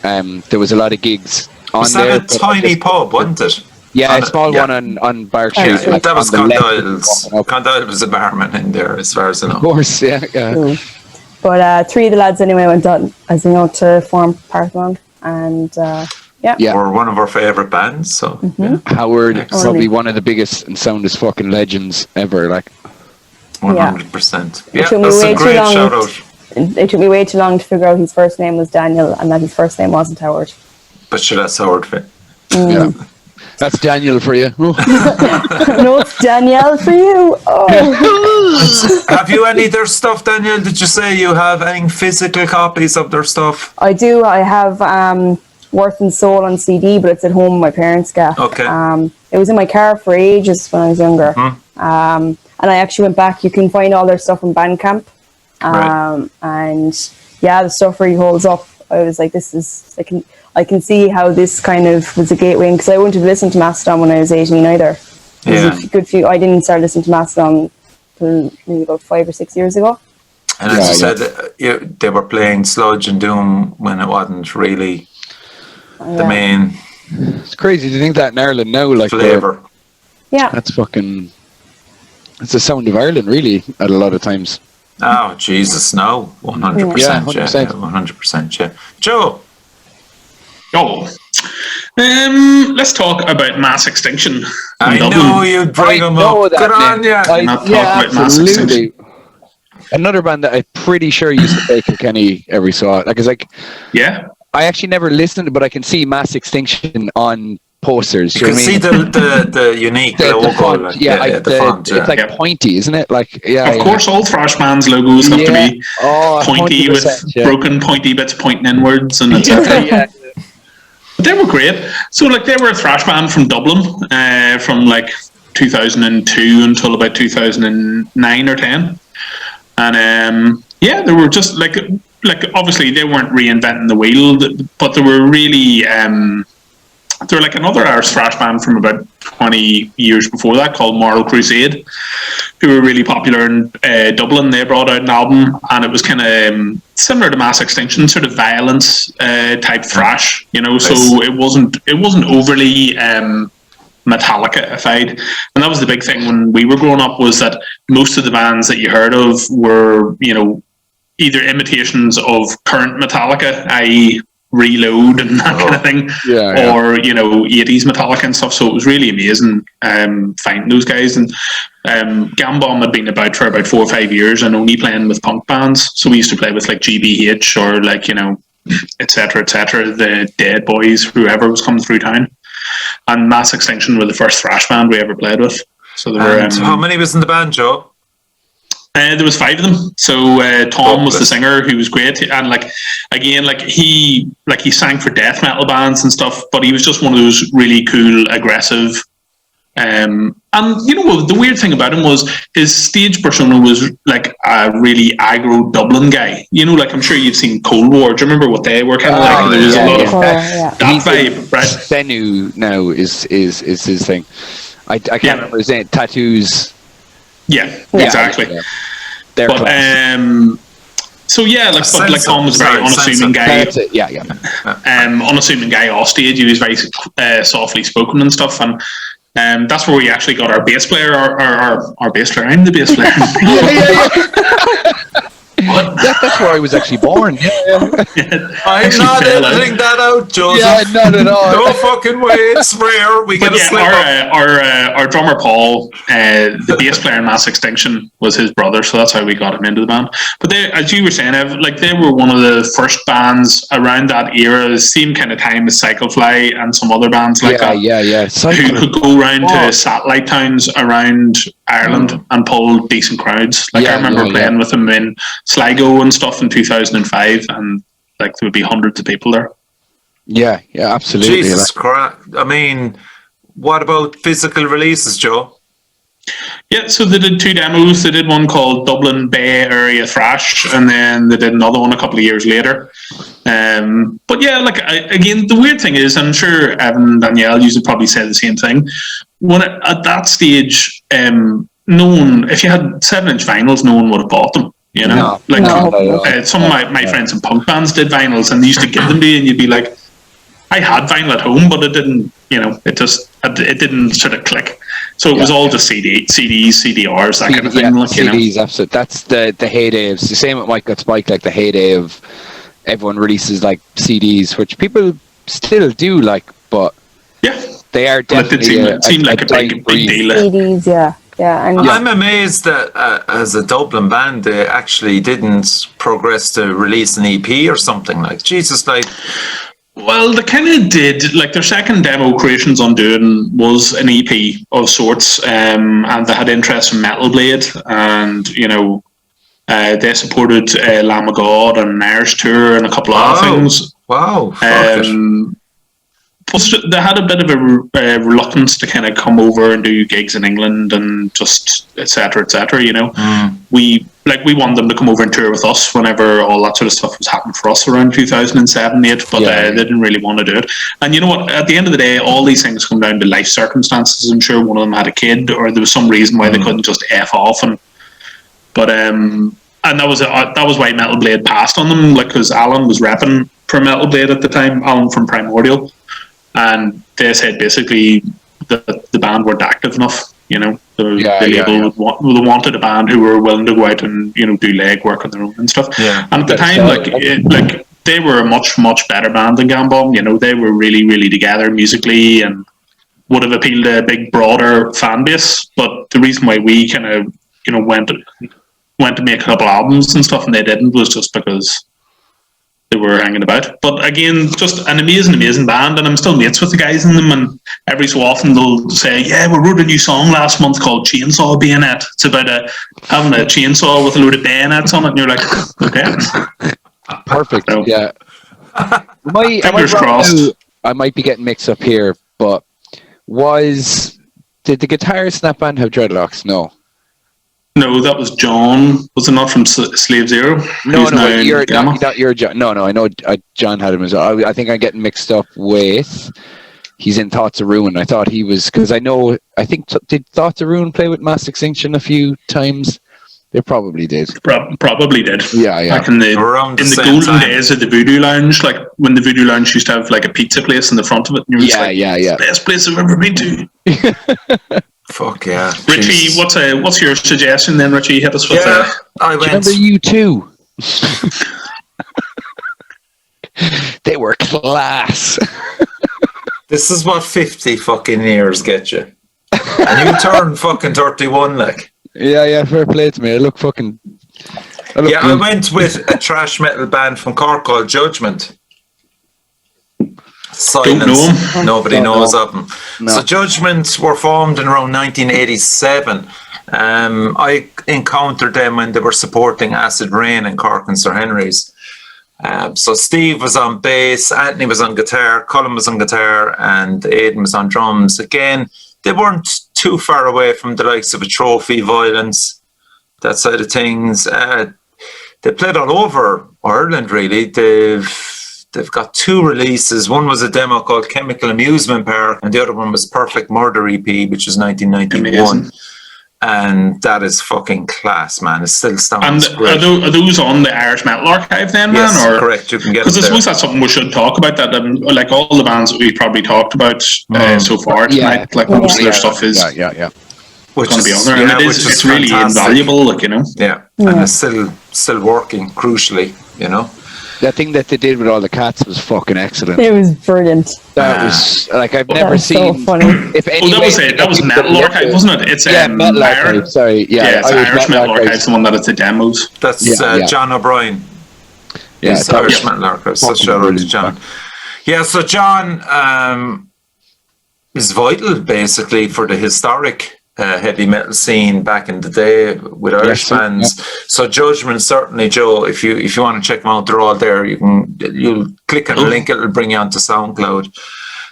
there was a lot of gigs on Was there. that a tiny pub, wasn't it? Yeah, a small one on Barrack Street. Street. like That was on the Con left of Doyle's. the walk up. Con Doyle was a barman in there, as far as I know. Of course, yeah. But three of the lads anyway went on, as you know, to form Parthenon, and Yeah. We're one of our favourite bands, so yeah, Howard, Excellent. probably one of the biggest and soundest fucking legends ever. Like, 100%. Yeah, took me that's way a too great long. shout out. It took me way too long to figure out his first name was Daniel and that his first name wasn't Howard. But sure, that's Howard fit. yeah, that's Daniel for you. No, it's Danielle for you. Oh. Have you any of their stuff, Daniel? Did you say you have any physical copies of their stuff? I do. I have Worth and Soul on CD, but it's at home in my parents' gaff. Okay. It was in my car for ages when I was younger. And I actually went back. You can find all their stuff on Bandcamp. Right. And yeah, the stuff really holds up. I was like, this is, I can see how this kind of was a gateway, because I wouldn't have listened to Mastodon when I was 18 either. It was a good few. I didn't start listening to Mastodon until maybe about 5 or 6 years ago. And as you said, they were playing sludge and doom when it wasn't really the main It's crazy to think that in Ireland now, like flavour. Yeah. that's fucking. It's the sound of Ireland, really, at a lot of times. Oh, Jesus, no. 100%. Yeah, 100%. 100%. 100%, yeah. Joe. Oh, let's talk about mass extinction. I Dublin. know you'd bring them up. Good on ya. Not talk about mass absolutely. Another band that I'm pretty sure used to play Kilkenny every so like it's like Yeah, I actually never listened, but I can see Mass Extinction on posters. You can see the unique logo. font, like, the font. it's like pointy, isn't it? Like of course, all thrash bands' logos have to be Oh, pointy 100%, with yeah. broken pointy bits pointing inwards and etc. yeah. But they were great. So like they were a thrash band from Dublin from like 2002 until about 2009 or 10. And they were just like obviously they weren't reinventing the wheel, but they were really they're like another Irish thrash band from about 20 years before that called Moral Crusade, who were really popular in Dublin. They brought out an album, and it was kind of similar to Mass Extinction, sort of violence type thrash, you know. So it wasn't overly Metallica-ified, and that was the big thing when we were growing up, was that most of the bands that you heard of were, you know, either imitations of current Metallica, i.e. Reload and that kind of thing, or you know, 80s Metallica and stuff. So it was really amazing finding those guys. And Gambom had been about for about 4 or 5 years and only playing with punk bands. So we used to play with like GBH or like, you know, etc., the Dead Boys, whoever was coming through town. And Mass Extinction were the first thrash band we ever played with. So there were. How many was in the band, Joe? There was 5 of them. So Tom was the singer, who was great, and like again, like he sang for death metal bands and stuff, but he was just one of those really cool, aggressive. And you know, the weird thing about him was his stage persona was like a really aggro Dublin guy. You know, like I'm sure you've seen Cold War. Do you remember what they were kind of like? There was a lot of that vibe, right? Bennu now is his thing. I can't remember his name. Tattoos. Yeah, exactly. Yeah. But So yeah, like but like Sensor. Tom was a very Sorry, unassuming sensor. guy. That's it. Yeah. Unassuming guy off stage. He was very softly spoken and stuff, and that's where we actually got our bass player. Our bass player. I'm the bass player. That's where I was actually born. I'm Actually not fell out. editing that out, Joseph. Yeah, not at all. No fucking way. It's rare. We get But a slip up. yeah, our drummer Paul, the bass player in Mass Extinction, was his brother, so that's how we got him into the band. But they, as you were saying, Ev, like they were one of the first bands around that era, the same kind of time as Cyclefly and some other bands like that. Yeah. Who could go around to satellite towns around Ireland and pull decent crowds. Like I remember playing with them in Sligo and stuff in 2005, and like there would be hundreds of people there. Yeah, absolutely. Jesus Christ. I mean, what about physical releases, Joe? Yeah, so they did 2 demos. They did one called Dublin Bay Area Thrash, and then they did another one a couple of years later. But yeah, like again, the weird thing is, I'm sure Evan and Danielle, you would probably say the same thing. When at that stage, no one, if you had 7-inch vinyls, no one would have bought them. You know, some of my friends in punk bands did vinyls, and they used to give them to you, and you'd be like, I had vinyl at home, but it didn't, you know, it didn't sort of click. So it was all just CDs, CDRs, that kind of thing. Yeah, like, CDs, absolutely. That's the heyday. It's the same with Mike Got Spike, like the heyday of everyone releases like CDs, which people still do like, but they are definitely it seemed like a big deal. CDs, and I'm amazed that as a Dublin band, they actually didn't progress to release an EP or something. Like, Jesus, like... Well, they kind of did. Like their second demo, Creations Undoing, was an EP of sorts, and they had interest from Metal Blade, and you know, they supported Lamb of God and an Irish tour and a couple of other things. Wow! Plus, they had a bit of a reluctance to kind of come over and do gigs in England and just etc. You know, we wanted them to come over and tour with us whenever all that sort of stuff was happening for us around 2007-8, but they didn't really want to do it. And you know what? At the end of the day, all these things come down to life circumstances. I'm sure one of them had a kid, or there was some reason why they couldn't just f off. And that was why Metal Blade passed on them, like because Alan was repping for Metal Blade at the time, Alan from Primordial. And they said basically that the band weren't active enough, you know. The label wanted a band who were willing to go out and, you know, do leg work on their own and stuff. Yeah. And at the time, like they were a much better band than Gambon. You know, they were really together musically and would have appealed to a big broader fan base. But the reason why we kind of, you know, went to make a couple albums and stuff and they didn't was just because they were hanging about. But again, just an amazing band, and I'm still mates with the guys in them, and every so often they'll say, yeah, we wrote a new song last month called Chainsaw Bayonet. It's about having a chainsaw with a load of bayonets on it, and you're like, okay. Perfect, so, yeah. Fingers crossed. I might be getting mixed up here, but did the guitarist in that band have dreadlocks? No. No, that was John. Was it not from Slave Zero? No, you're John. No, I know John had him as well. I think I'm getting mixed up with. He's in Thoughts of Ruin. I thought he was because I think did Thoughts of Ruin play with Mass Extinction a few times? They probably did. Probably did. Yeah. Back in the golden days of the Voodoo Lounge, like when the Voodoo Lounge used to have like a pizza place in the front of it. And you're the best place I've ever been to. Fuck yeah, Richie. Jesus. What's your suggestion then, Richie? Hit us with I remember U2. They were class. This is what 50 fucking years get you, and you turn fucking 31, like. Yeah, fair play to me. I look good. I went with a thrash metal band from Cork called Judgment. Silence. Nobody knows of them. No. So Judgment were formed in around 1987. I encountered them when they were supporting Acid Rain in Cork and Sir Henry's. So Steve was on bass, Anthony was on guitar, Colin was on guitar, and Aidan was on drums. Again, they weren't too far away from the likes of a Trophy, Violence, that side of things. They played all over Ireland, really. They've got 2 releases. One was a demo called Chemical Amusement Park, and the other one was Perfect Murder EP, which was 1991. and that is fucking class, man. It still And sounds are great. those on the Irish Metal Archive then, Yes, man? Or correct. You can get it because I there. suppose that's something we should talk about. That like all the bands that we've probably talked about so far tonight, like most of their stuff is Which going to be on is, there, and it's really fantastic. invaluable, like, you know. Yeah, and it's still working, crucially, you know. That thing that they did with all the cats was fucking excellent. It was brilliant. That was like I've That never was so seen. funny. If That was Metal Archive, wasn't it? It's Metal Archive. Sorry, it's Irish Metal Archive, the one that it's the demos. That's John O'Brien. Yeah, He's Irish Metal Archive. So shout out to John. Yeah, so John is vital basically for the historic heavy metal scene back in the day with Irish bands. So Judgment, certainly, Joe, if you want to check them out, they're all there. You'll click on the link, it'll bring you onto SoundCloud.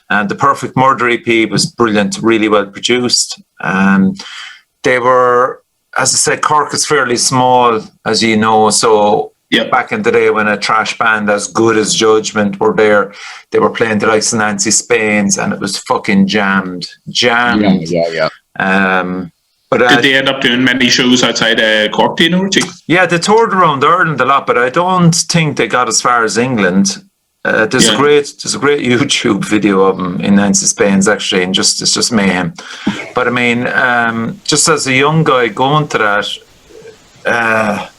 And the Perfect Murder EP was brilliant, really well produced. They were, as I said, Cork is fairly small, as you know, so back in the day when a trash band as good as Judgment were there, they were playing the likes of Nancy Spain's, and it was fucking jammed. Yeah. But did they end up doing many shows outside Cork, do you know, Richie? Yeah, they toured around Ireland a lot, but I don't think they got as far as England. There's a great YouTube video of them in Nancy Spain's, actually, and it's just mayhem. But I mean, just as a young guy going to that,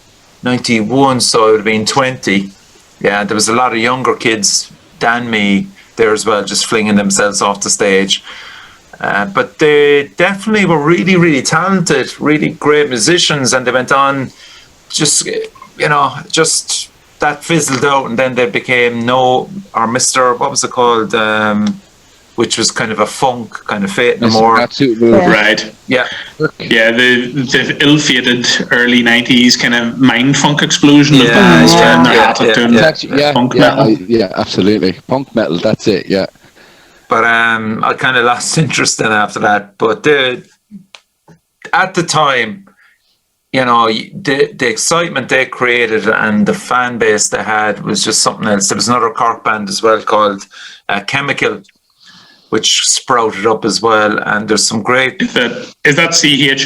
91, so it would have been 20. Yeah, there was a lot of younger kids than me there as well, just flinging themselves off the stage. But they definitely were really, really talented, really great musicians, and they went on just that fizzled out, and then they became Mr. what was it called? Which was kind of a funk kind of Fate No More. Right. Yeah. Yeah, the ill-fated early 90s kind of mind funk explosion of bands trying their hat at doing punk metal. Yeah, absolutely. Punk metal, that's it, yeah. But I kind of lost interest in after that. But at the time, you know, the excitement they created and the fan base they had was just something else. There was another Cork band as well called Chemical, which sprouted up as well. And there's some great... Is that CHMI-KIL?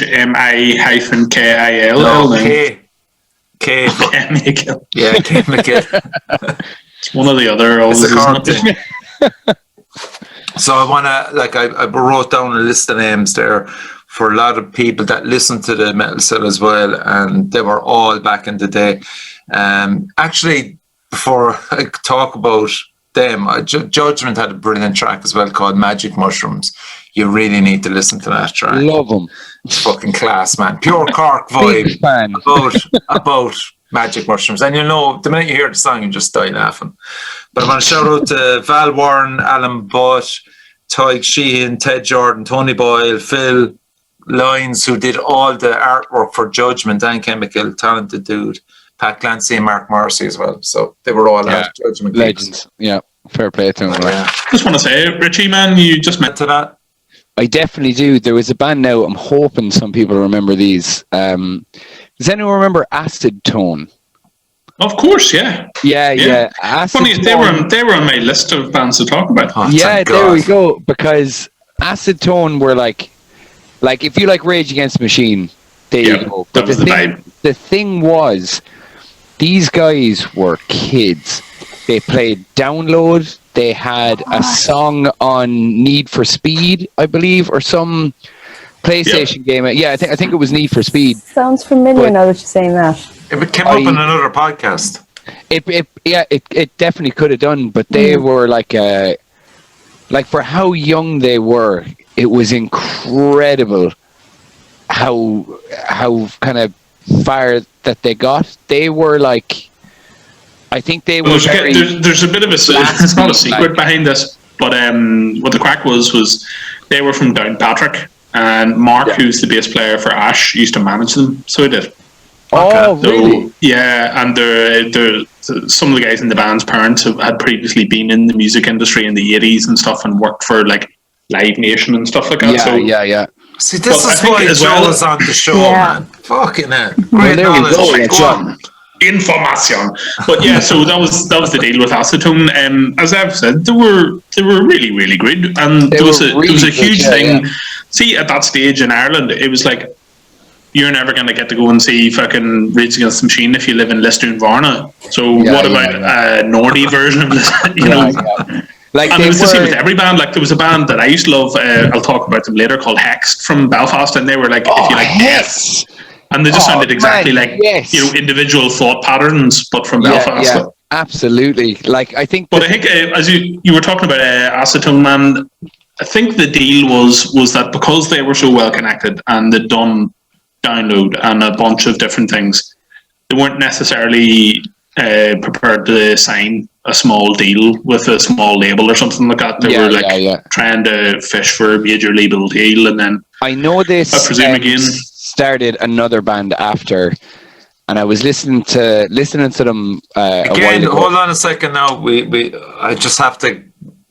No, K. Chemical. Yeah, Chemical. It's one or the other. It's a Cork thing. So I want to, I wrote down a list of names there for a lot of people that listen to the Metal Cell as well, and they were all back in the day. Actually, before I talk about them, Judgment had a brilliant track as well called Magic Mushrooms. You really need to listen to that track. Love them. It's fucking class, man. Pure Cork vibe about Magic Mushrooms. And you know, the minute you hear the song, you just die laughing. But I want to shout out to Val Warren, Alan Butt, Tyke Sheehan, Ted Jordan, Tony Boyle, Phil Lyons, who did all the artwork for Judgment and Chemical, talented dude. Pat Clancy and Mark Morrissey as well. So they were all Judgment legends. Yeah, fair play to them. Just want to say, Richie, man, you just meant to that. I definitely do. There was a band now, I'm hoping some people remember these. Does anyone remember Acid Tone? Of course, yeah. Acid Funny, Tone. they were on my list of bands to talk about. Oh, there we go. Because Acid Tone were like if you like Rage Against the Machine, there you go. But the thing was, these guys were kids. They played Download. They had a song on Need for Speed, I believe, or some PlayStation game. Yeah, I think it was Need for Speed. Sounds familiar now that you're saying that. It came up in another podcast. It definitely could have done, but they were like for how young they were, it was incredible how kind of far that they got. They were like, I think they were. There's a bit of a. It's not a secret behind this, but what the crack was they were from Downpatrick, and Mark, who's the bass player for Ash, used to manage them. So he did. Oh, really? So, yeah, and some of the guys in the band's parents had previously been in the music industry in the 80s and stuff, and worked for like Live Nation and stuff like that. Yeah. See, this is why Joel is on the show, man. Fucking hell. Great knowledge. Information. But yeah, so that was the deal with Acetone. As I've said, they were really, really good, and there was a huge thing. See, at that stage in Ireland, it was like you're never going to get to go and see fucking Rage Against the Machine if you live in Lisdoonvarna. So what about a Nordy version of this? You know, like and it was the same with every band. Like there was a band that I used to love. I'll talk about them later, called Hexed from Belfast, and they were like, if you like death, and they just sounded exactly like you know, individual thought patterns, but from Belfast. Yeah, absolutely. Like I think, but I think as you were talking about Acetone Man, I think the deal was that because they were so well connected and they'd done download and a bunch of different things, they weren't necessarily prepared to sign a small deal with a small label or something like that. They were like trying to fish for a major label deal, and then I know this. I presume again started another band after, and I was listening to them again. Hold on a second now. I just have to.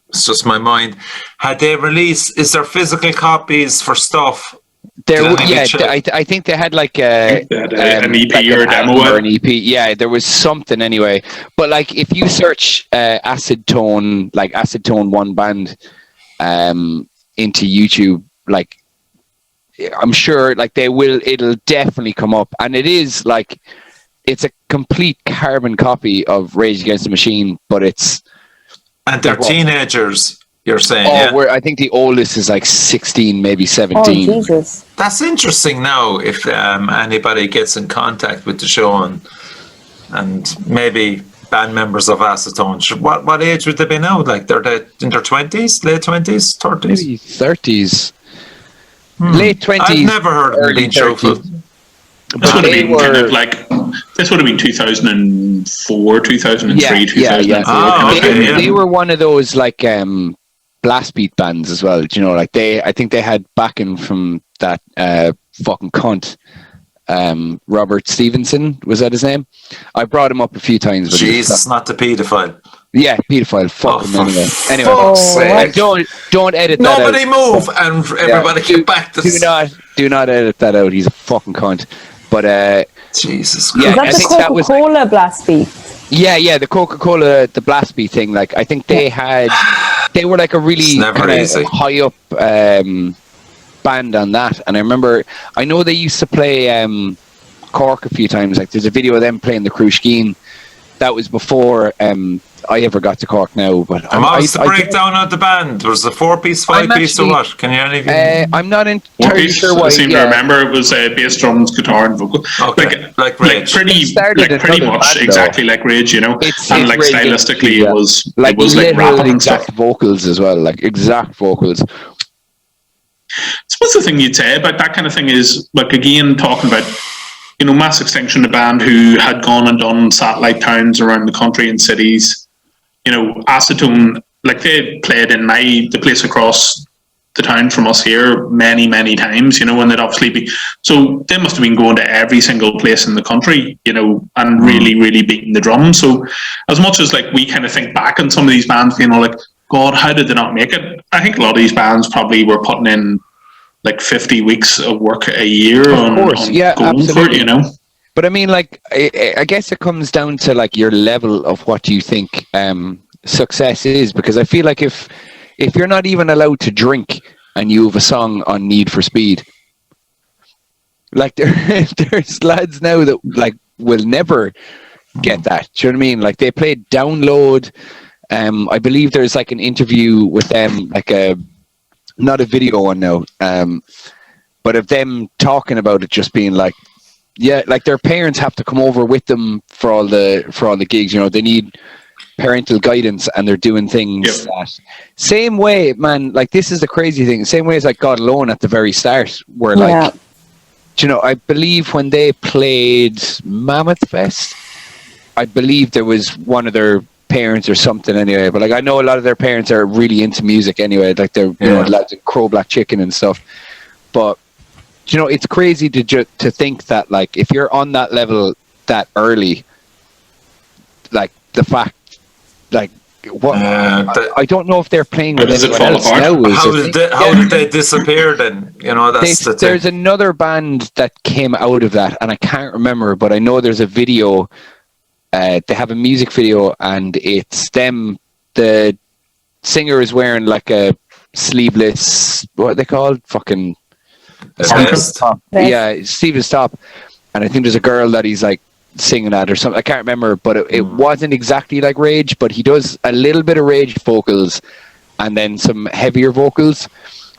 It's just my mind. Had they released? Is there physical copies for stuff? I think they had like an EP like or a demo or an EP. Yeah, there was something anyway. But like, if you search Acetone, like Acetone One Band, into YouTube, like I'm sure like it'll definitely come up, and it is like it's a complete carbon copy of Rage Against the Machine, but it's and they're teenagers. You're saying, I think the oldest is like 16, maybe 17. Oh, Jesus. That's interesting now if anybody gets in contact with the show and maybe band members of Acetone. What age would they be now? Like they're in their 20s, late 20s, 30s? Maybe 30s. Late 20s. I've never heard of Lean Shuffle. This would have been kind of like, this would have been 2004, 2003, 2004. They were one of those like blast beat bands as well. You know, like I think they had backing from that fucking cunt, Robert Stevenson. Was that his name? I brought him up a few times. Jesus, not the paedophile. Yeah, pedophile. Fuck him anyway. Like, don't edit that nobody out. Move and everybody get back to do not edit that out. He's a fucking cunt. But Jesus Christ. Yeah, is that the Coca-Cola blast beat? Yeah, the Coca-Cola, the blast beat thing. Like I think they were like a really high up band on that. And I know they used to play Cork a few times. Like there's a video of them playing the Crushkeen. That was before I ever got to Cork now. But what was the breakdown of the band? Was it a 4-piece, 5-piece, or what? Can you I'm not entirely sure why. I seem to remember it was bass, drums, guitar, and vocal. Okay. Like Rage. Pretty much band, exactly like Rage, you know. And like stylistically, it was like rapping and exact stuff. vocals as well, like exact vocals. So what's the thing you'd say about that kind of thing is, like, again, talking about, you know, Mass Extinction, a band who had gone and done satellite towns around the country and cities. You know, Acetone, like they played in the place across the town from us here many, many times, you know, and they'd obviously so they must have been going to every single place in the country, you know, and really, really beating the drum. So as much as like we kind of think back on some of these bands, you know, like, God, how did they not make it? I think a lot of these bands probably were putting in like 50 weeks of work a year on going absolutely. for it, you know. But I mean, like, I guess it comes down to like your level of what you think success is, because I feel like if you're not even allowed to drink and you have a song on Need for Speed, like there's lads now that like will never get that. Do you know what I mean? Like they played Download. I believe there's like an interview with them, like not a video one now, but of them talking about it just being like, yeah, like their parents have to come over with them for all the gigs. You know, they need parental guidance, and they're doing things that same way, man. Like this is the crazy thing. Same way as like God Alone at the very start, where like, you know, I believe when they played Mammoth Fest, I believe there was one of their parents or something anyway. But like I know a lot of their parents are really into music anyway. Like they're you know lads in Crow Black Chicken and stuff. But you know, it's crazy to think that like if you're on that level that early, like the fact, like what I don't know if they're playing with anyone else now. How did they disappear then? You know, that's the thing. There's another band that came out of that, and I can't remember, but I know there's a video. They have a music video, and it's them. The singer is wearing like a sleeveless, what are they called? Fucking Best. Yeah, Stephen Stop, and I think there's a girl that he's like singing at or something. I can't remember, but it wasn't exactly like Rage, but he does a little bit of Rage vocals and then some heavier vocals.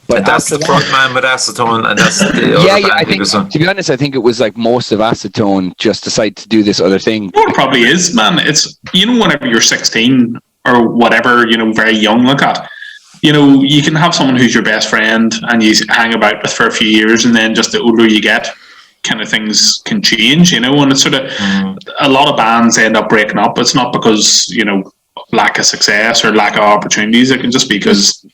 But And that's the front man with Acetone, and that's the other band I he think, was on. to be honest, I think it was like most of Acetone just decided to do this other thing. Well, it probably is, man. It's, whenever you're 16 or whatever, very young like that, you can have someone who's your best friend and you hang about with for a few years, and then just the older you get, kind of things can change, and it's sort of, a lot of bands end up breaking up. It's not because, lack of success or lack of opportunities. It can just be because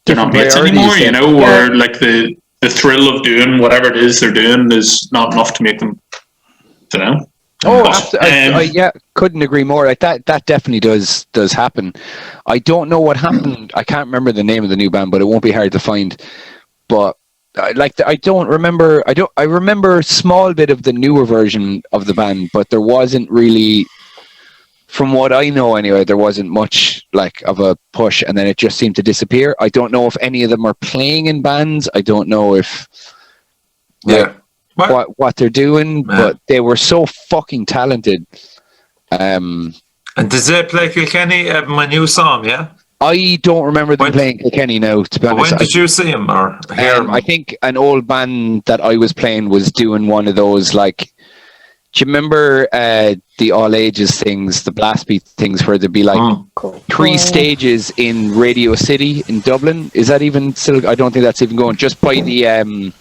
they're not mates anymore, or like the thrill of doing whatever it is they're doing is not enough to make them, I couldn't agree more. Like that definitely does happen. I don't know what happened. I can't remember the name of the new band, but it won't be hard to find. But I don't remember. I remember a small bit of the newer version of the band, but there wasn't really, from what I know anyway, there wasn't much like of a push, and then it just seemed to disappear. I don't know if any of them are playing in bands. I don't know if what they're doing, but they were so fucking talented. And did they play Kilkenny? My new song, yeah. I don't remember them playing Kilkenny now, to be honest. When did you see him or hear him? I think an old band that I was playing was doing one of those, like, do you remember the all ages things, the blast beat things, where there'd be like 3 stages in Radio City in Dublin? Is that even still? I don't think that's even going. Just by the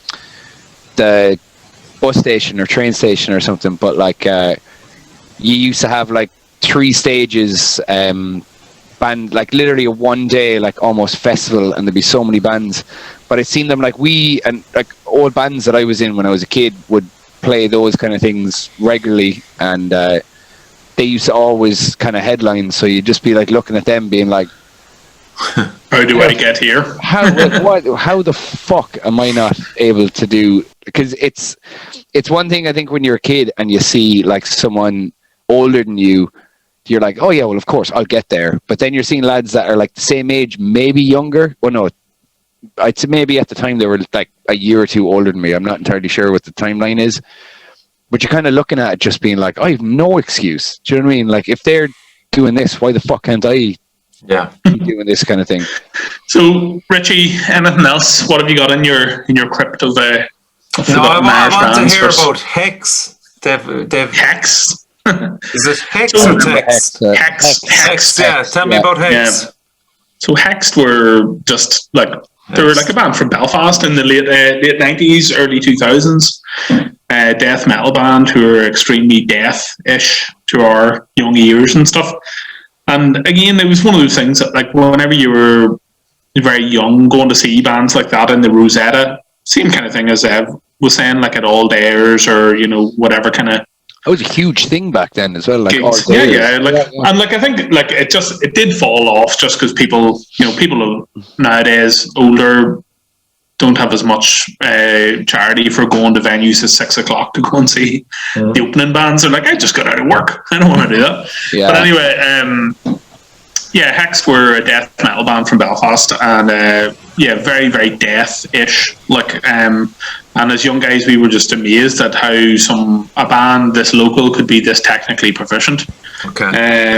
bus station or train station or something. But like, you used to have like 3 stages, band, like literally a one day, like almost festival, and there'd be so many bands. But I'd seen them, like like old bands that I was in when I was a kid would play those kind of things regularly, and they used to always kind of headline, so you'd just be like looking at them being like, how do I get here? How the fuck am I not able to do? Because it's one thing, I think, when you're a kid and you see like someone older than you, you're like, oh yeah, well of course I'll get there. But then you're seeing lads that are like the same age, maybe younger. Well, no, I'd say maybe at the time they were like a year or 2 older than me. I'm not entirely sure what the timeline is, but you're kind of looking at it just being like, I have no excuse. Do you know what I mean? Like, if they're doing this, why the fuck can't I be doing this kind of thing? So, Richie, anything else? What have you got in your crypt of I want to hear about Hex. They've Hex? Is it Hex or Tex? Hex. Yeah, tell me about Hex. Yeah. So Hex were just like, they were like a band from Belfast in the late 90s, early 2000s. Death metal band who were extremely death-ish to our young ears and stuff. And again, it was one of those things that, like, whenever you were very young, going to see bands like that in the Rosetta, same kind of thing as Ev was saying, like at All Dares or, whatever kind of. That was a huge thing back then as well. Like, and like I think like it did fall off just because people nowadays older don't have as much charity for going to venues at 6 o'clock to go and see the opening bands. They're like, I just got out of work, I don't want to do that. But anyway, Hex were a death metal band from Belfast, and very, very death-ish. Like, and as young guys, we were just amazed at how a band this local could be this technically proficient. Okay.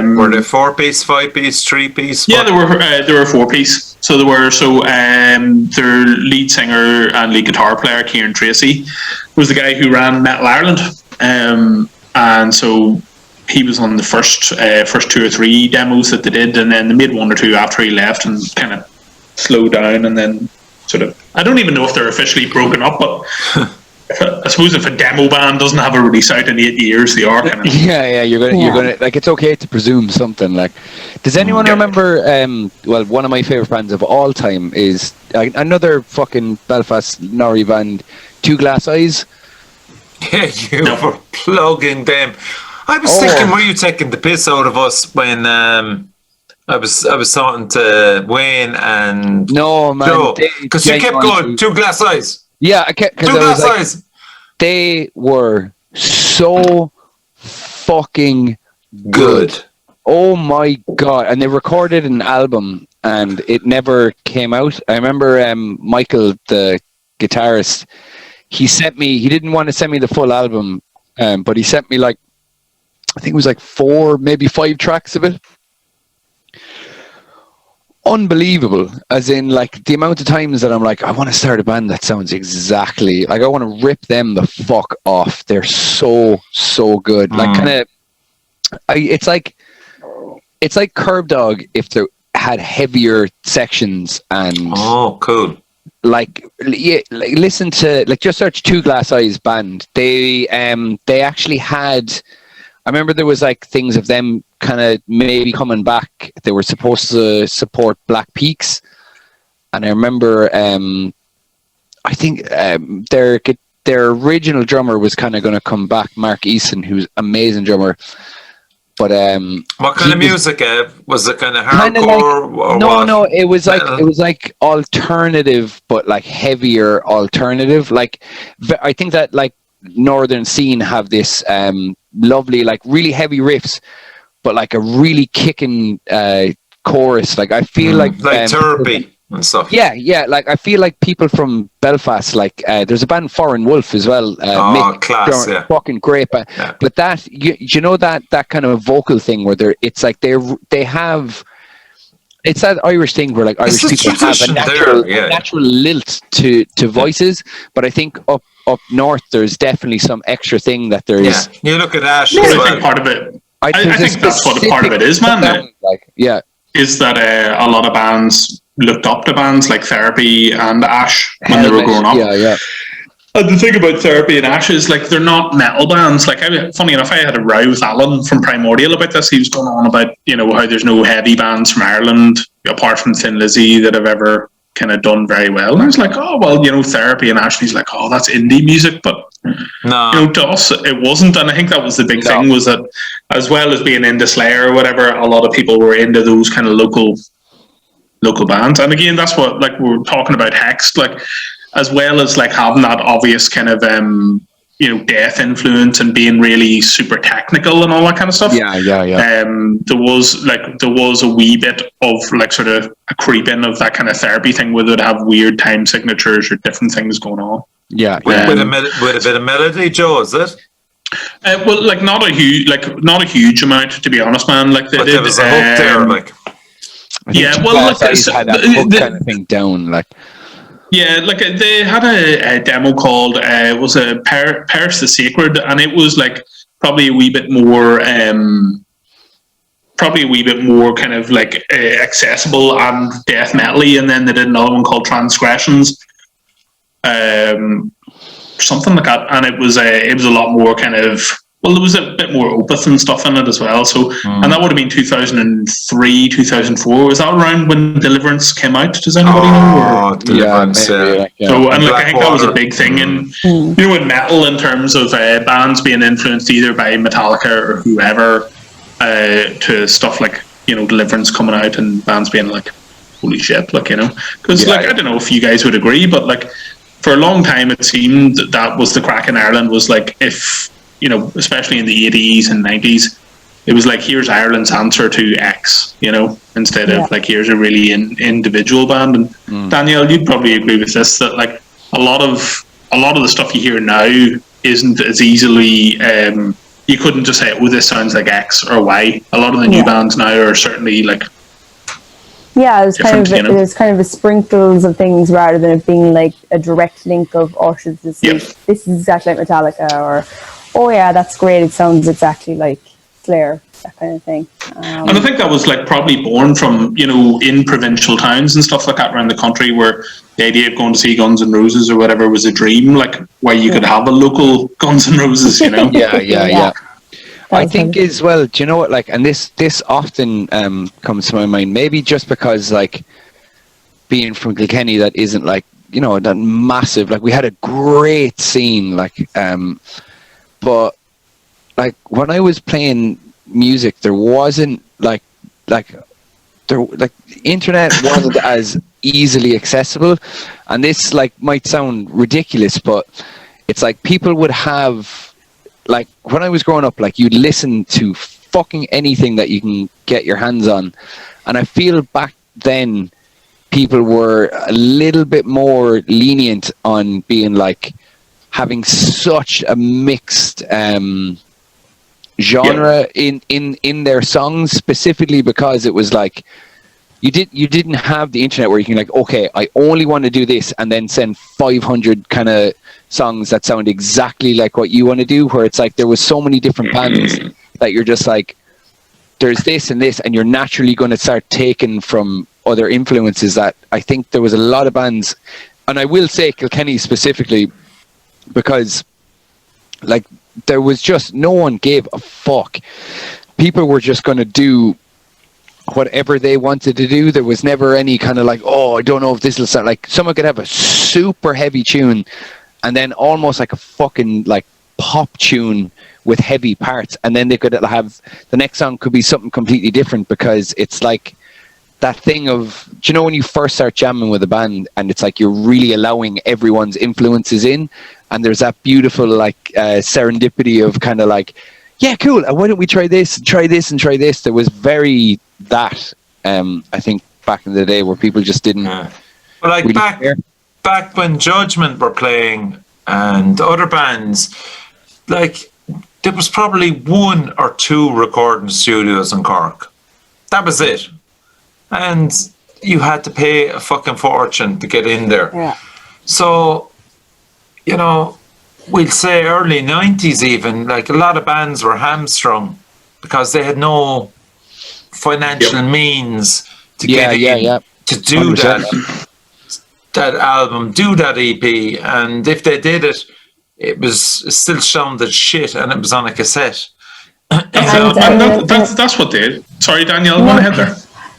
Were they 4-piece, 5-piece, 3-piece? Yeah, they were 4-piece. So they were. So their lead singer and lead guitar player, Kieran Tracy, was the guy who ran Metal Ireland, and so he was on the first 2 or 3 demos that they did, and then they made 1 or 2 after he left and kind of slowed down, and then sort of, I don't even know if they're officially broken up, but I suppose if a demo band doesn't have a release out in 8 years, they are kind of. You're gonna like, it's okay to presume something. Like, does anyone remember? Well, one of my favorite bands of all time is another fucking Belfast Norrie band, Two Glass Eyes. Yeah, you were plugging them. I was thinking, were you taking the piss out of us when I was talking to Wayne and no, man, Joe, because you kept going, Two Glass Eyes. Yeah, I kept, 2 Glass Eyes. They were so fucking good. Oh my god! And they recorded an album, and it never came out. I remember Michael, the guitarist, he didn't want to send me the full album, but he sent me like, I think it was like 4, maybe 5 tracks of it. Unbelievable, as in like the amount of times that I'm like, I want to start a band that sounds exactly like, I want to rip them the fuck off. They're so good. Like kind of, it's like Curb Dog if they had heavier sections and cool. Like listen to, like, just search Two Glass Eyes band. They actually had, I remember there was like things of them kind of maybe coming back. They were supposed to support Black Peaks, and I remember I think their original drummer was kind of going to come back, Mark Easton, who's amazing drummer. But what kind of music? Was it kind of hardcore? No, it was like alternative, but like heavier alternative. Like I think that like Northern Scene have this lovely, like really heavy riffs, but like a really kicking chorus. Like I feel like Therapy and stuff. Yeah. Like I feel like people from Belfast, like there's a band Foreign Wolf as well. Mick, class, yeah. Fucking great band. Yeah. But that you know that kind of vocal thing where it's like they have. It's that Irish thing where like Irish people have a natural lilt to voices, but I think up north there's definitely some extra thing that there is. Yeah, you look at Ash. I think part of it. I think that's what a part of it is, man. Is that a lot of bands looked up to bands like Therapy and Ash when they were growing up. Yeah. And the thing about Therapy and Ash is like they're not metal bands. Like, funny enough, I had a row with Alan from Primordial about this. He was going on about, you know, how there's no heavy bands from Ireland apart from Thin Lizzy that have ever kind of done very well. And I was like, oh well, you know, Therapy and Ash. He's like, oh, that's indie music, but no, you know, to us it wasn't. And I think that was the big thing, was that as well as being into Slayer or whatever, a lot of people were into those kind of local bands. And again, that's what, like, we're talking about Hex, like, as well as like having that obvious kind of you know, death influence and being really super technical and all that kind of stuff. Yeah. There was a wee bit of like sort of a creep in of that kind of Therapy thing where they'd have weird time signatures or different things going on. Yeah. With a bit of melody, Joe, is it? Well, like not a huge amount, to be honest, man. Like there was a hook there, like. Yeah, well, like had that hook kind of thing down, like. Yeah, like they had a demo called was a Paris the Sacred, and it was like probably a wee bit more kind of like accessible and death metal-y. And then they did another one called Transgressions, something like that, and it was a lot more kind of, well, there was a bit more opus and stuff in it as well. So, and that would have been 2003, 2004. Was that around when Deliverance came out? Does anybody know? Deliverance. So, and like I think that was a big thing in, you know, in metal, in terms of bands being influenced either by Metallica or whoever, to stuff like, you know, Deliverance coming out and bands being like, holy shit, like, you know, because I don't know if you guys would agree, but like for a long time it seemed that was the crack in Ireland, was like, if, you know, especially in the 80s and 90s, it was like, here's Ireland's answer to X, you know, instead of like, here's a really individual band. And Danielle, you'd probably agree with this, that like a lot of the stuff you hear now isn't as easily, you couldn't just say, oh, this sounds like X or Y. A lot of the new bands now are certainly like, there's kind of a sprinkles of things rather than it being like a direct link of, oh, this is exactly like Metallica, or oh yeah, that's great, it sounds exactly like Slayer, that kind of thing. And I think that was like probably born from, you know, in provincial towns and stuff like that around the country, where the idea of going to see Guns N' Roses or whatever was a dream, like where you could have a local Guns N' Roses, you know? Yeah. I think as well, do you know what, like, and this often comes to my mind, maybe just because like being from Kilkenny, that isn't like, you know, that massive, like we had a great scene, like but like when I was playing music, there wasn't like internet wasn't as easily accessible. And this like might sound ridiculous, but it's like people would have, like when I was growing up, like you'd listen to fucking anything that you can get your hands on. And I feel back then people were a little bit more lenient on being like having such a mixed genre in their songs, specifically because it was like you didn't have the internet where you can like, okay, I only want to do this, and then send 500 kind of songs that sound exactly like what you want to do, where it's like there was so many different bands that you're just like, there's this and this, and you're naturally going to start taking from other influences. That I think there was a lot of bands, and I will say Kilkenny specifically, because like there was just no one gave a fuck. People were just going to do whatever they wanted to do. There was never any kind of like, oh, I don't know if this will sound like. Someone could have a super heavy tune and then almost like a fucking like pop tune with heavy parts, and then they could have the next song could be something completely different, because it's like that thing of, do you know when you first start jamming with a band and it's like you're really allowing everyone's influences in, and there's that beautiful like serendipity of kind of like, yeah, cool, why don't we try this and try this and try this. There was very that I think back in the day where people just didn't But like really back when Judgment were playing and other bands, like there was probably 1 or 2 recording studios in Cork. That was it. And you had to pay a fucking fortune to get in there. Yeah. So, you know, we'll say early 90s even, like a lot of bands were hamstrung because they had no financial means to get in to do 100%. that album, do that EP. And if they did it, it still sounded shit, and it was on a cassette. That's what they did. Sorry, Danielle, go ahead there.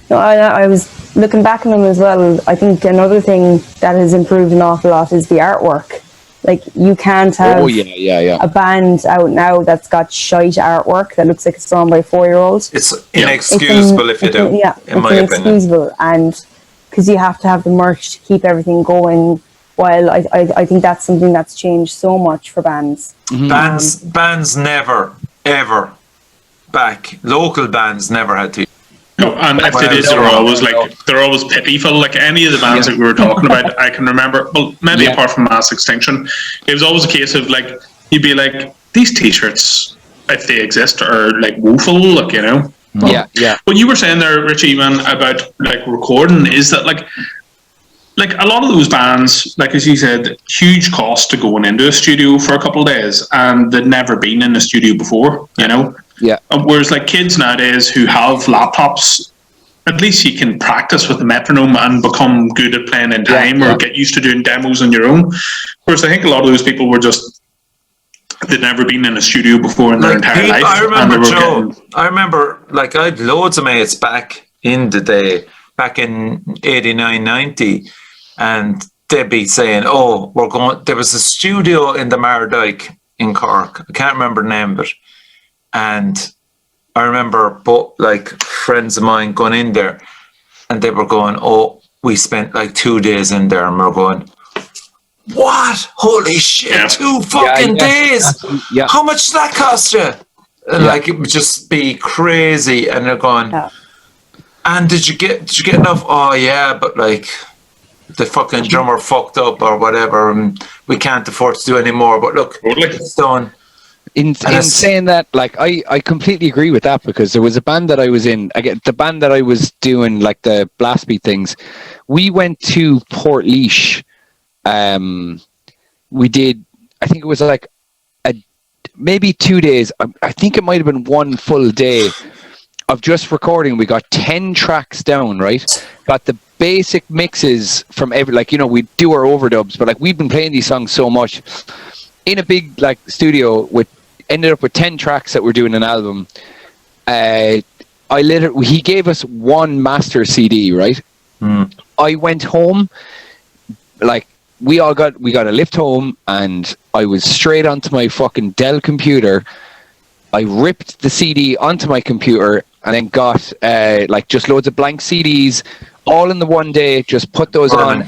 No, I was looking back on them as well. I think another thing that has improved an awful lot is the artwork. Like, you can't have a band out now that's got shite artwork that looks like it's drawn by a 4-year-old. It's inexcusable if you do. Yeah, in my opinion. inexcusable, and because you have to have the merch to keep everything going. While I think that's something that's changed so much for bands. Mm-hmm. Bands never, ever, local bands never had to. No, and if they did, they're always pitiful. Like any of the bands that we were talking about, I can remember. Well, maybe apart from Mass Extinction, it was always a case of like, you'd be like, these T-shirts, if they exist, are like woeful. Like, you know. Yeah. What you were saying there, Richie, man, about like recording is that like a lot of those bands, like as you said, huge cost to going into a studio for a couple of days, and they'd never been in a studio before, you know? Yeah. Whereas like kids nowadays who have laptops, at least you can practice with the metronome and become good at playing in time or get used to doing demos on your own. Whereas I think a lot of those people were just, they'd never been in a studio before in their entire life. I remember like I had loads of mates back in the day, back in 89, 90, and they'd be saying, oh, there was a studio in the Mardyke in Cork. I can't remember the name of it. And I remember both like friends of mine going in there, and they were going, oh, we spent like 2 days in there, and we're going, what? Holy shit, Yeah. 2 fucking days. Yeah. How much does that cost you? And like it would just be crazy. And they're going, and did you get enough? Oh yeah, but like the fucking drummer fucked up or whatever, and we can't afford to do any more. But look, it's done. In saying that, like I completely agree with that, because there was a band that I was in. Again, the band that I was doing like the blast beat things. We went to Portlaoise. We did. I think it was like maybe 2 days. I think it might have been 1 full day of just recording. We got 10 tracks down, right? Got the basic mixes from every, like, you know, we do our overdubs, but like we've been playing these songs so much in a big like studio ended up with 10 tracks that we're doing an album. He gave us 1 master CD, right? I went home, like we got a lift home, and I was straight onto my fucking Dell computer. I ripped the CD onto my computer and then got like just loads of blank CDs all in the one day, just put those on,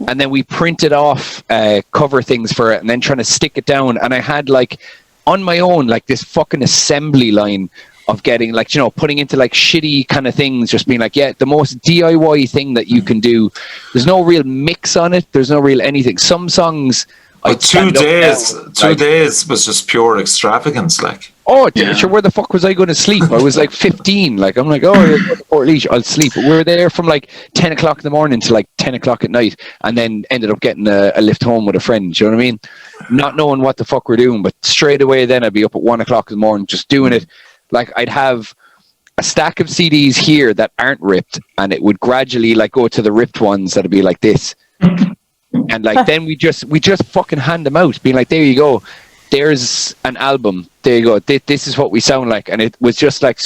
and then we printed off cover things for it, and then trying to stick it down. And I had like on my own like this fucking assembly line of getting like, putting into like shitty kind of things, just being like, yeah, the most DIY thing that you can do. There's no real mix on it. There's no real anything. Some songs, But 2 days was just pure extravagance, like. Oh, sure, where the fuck was I going to sleep? I was like 15. Like, I'm like, oh, yeah, Port Leash, I'll sleep. But we were there from like 10 o'clock in the morning to like 10 o'clock at night, and then ended up getting a lift home with a friend. Do you know what I mean? Not knowing what the fuck we're doing, but straight away then I'd be up at 1 o'clock in the morning just doing it. Like, I'd have a stack of CDs here that aren't ripped, and it would gradually like go to the ripped ones that'd be like this. And like then we just fucking hand them out, being like, there you go. There's an album. There you go. This is what we sound like. And it was just like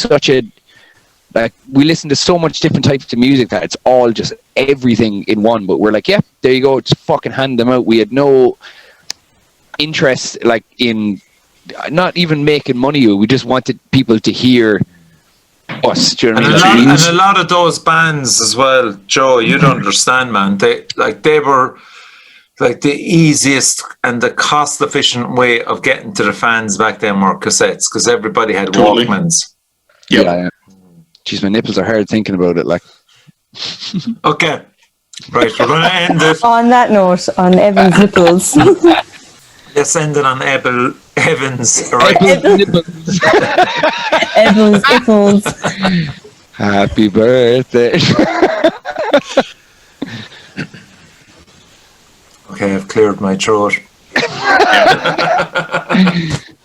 like we listened to so much different types of music that it's all just everything in one. But we're like, yeah, there you go. Just fucking hand them out. We had no interest like in not even making money. We just wanted people to hear us. Do you know what I mean? And a lot of those bands as well, Joe, you don't understand, man. They were like the easiest and the cost efficient way of getting to the fans back then were cassettes, because everybody had Walkmans. Yeah. Jeez, my nipples are hard thinking about it. Like, okay, right, we're going to end it on that note, on Evan's nipples. Let's end it on Evans. Right. Evan's nipples. Happy birthday. Okay, I've cleared my throat.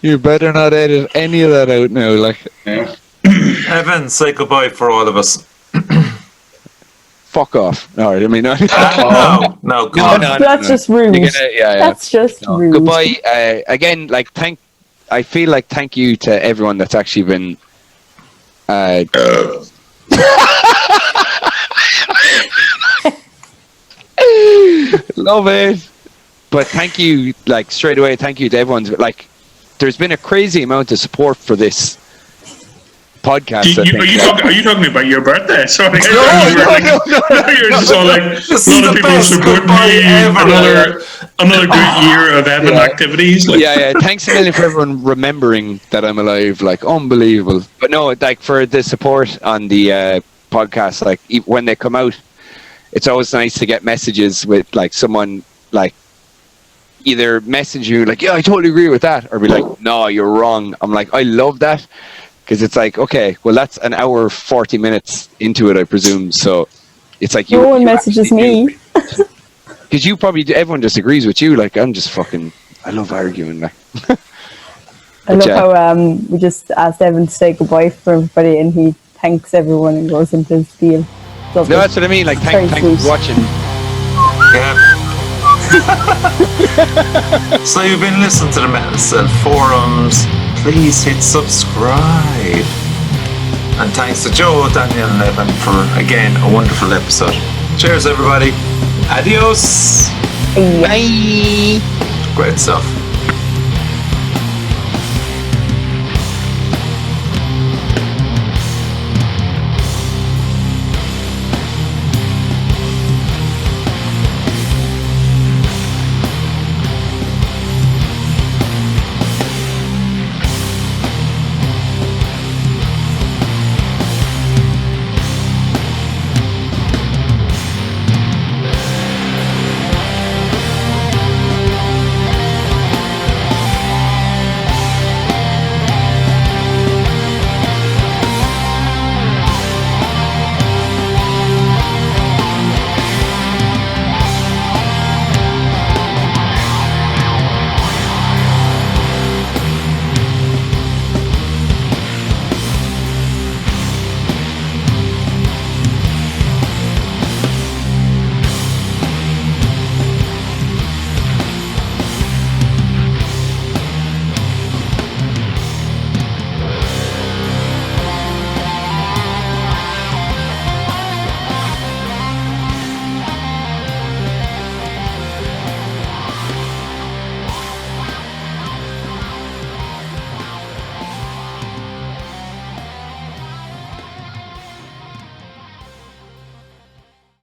You better not edit any of that out now. Like, Evan, say goodbye for all of us. fuck off. No, I mean, no, God. That's just rude. That's just rude. Goodbye. Again, like, I feel like thank you to everyone that's actually been. Love it. But thank you, like, straight away, thank you to everyone. Like, there's been a crazy amount of support for this podcast. Are you talking about your birthday? Sorry. No. You're just all like, a lot of people support me. Another great year of Evan activities. Like. Yeah. Thanks a million for everyone remembering that I'm alive. Like, unbelievable. But no, like, for the support on the podcast, like, when they come out, it's always nice to get messages with like someone like either message you like, yeah, I totally agree with that, or be like, no, you're wrong. I'm like, I love that, because it's like, okay, well, that's an hour 40 minutes into it, I presume. So it's like no one messages me, because you probably, everyone just agrees with you. Like, I'm just fucking, I love arguing. Like, I love how we just asked Evan to say goodbye for everybody, and he thanks everyone and goes into his spiel. No, that's what I mean. Like, thanks for watching. Yeah. So you've been listening to the Metal Cell forums. Please hit subscribe. And thanks to Joe, Danielle, and Evan for again a wonderful episode. Cheers, everybody. Adios. Bye. Great stuff.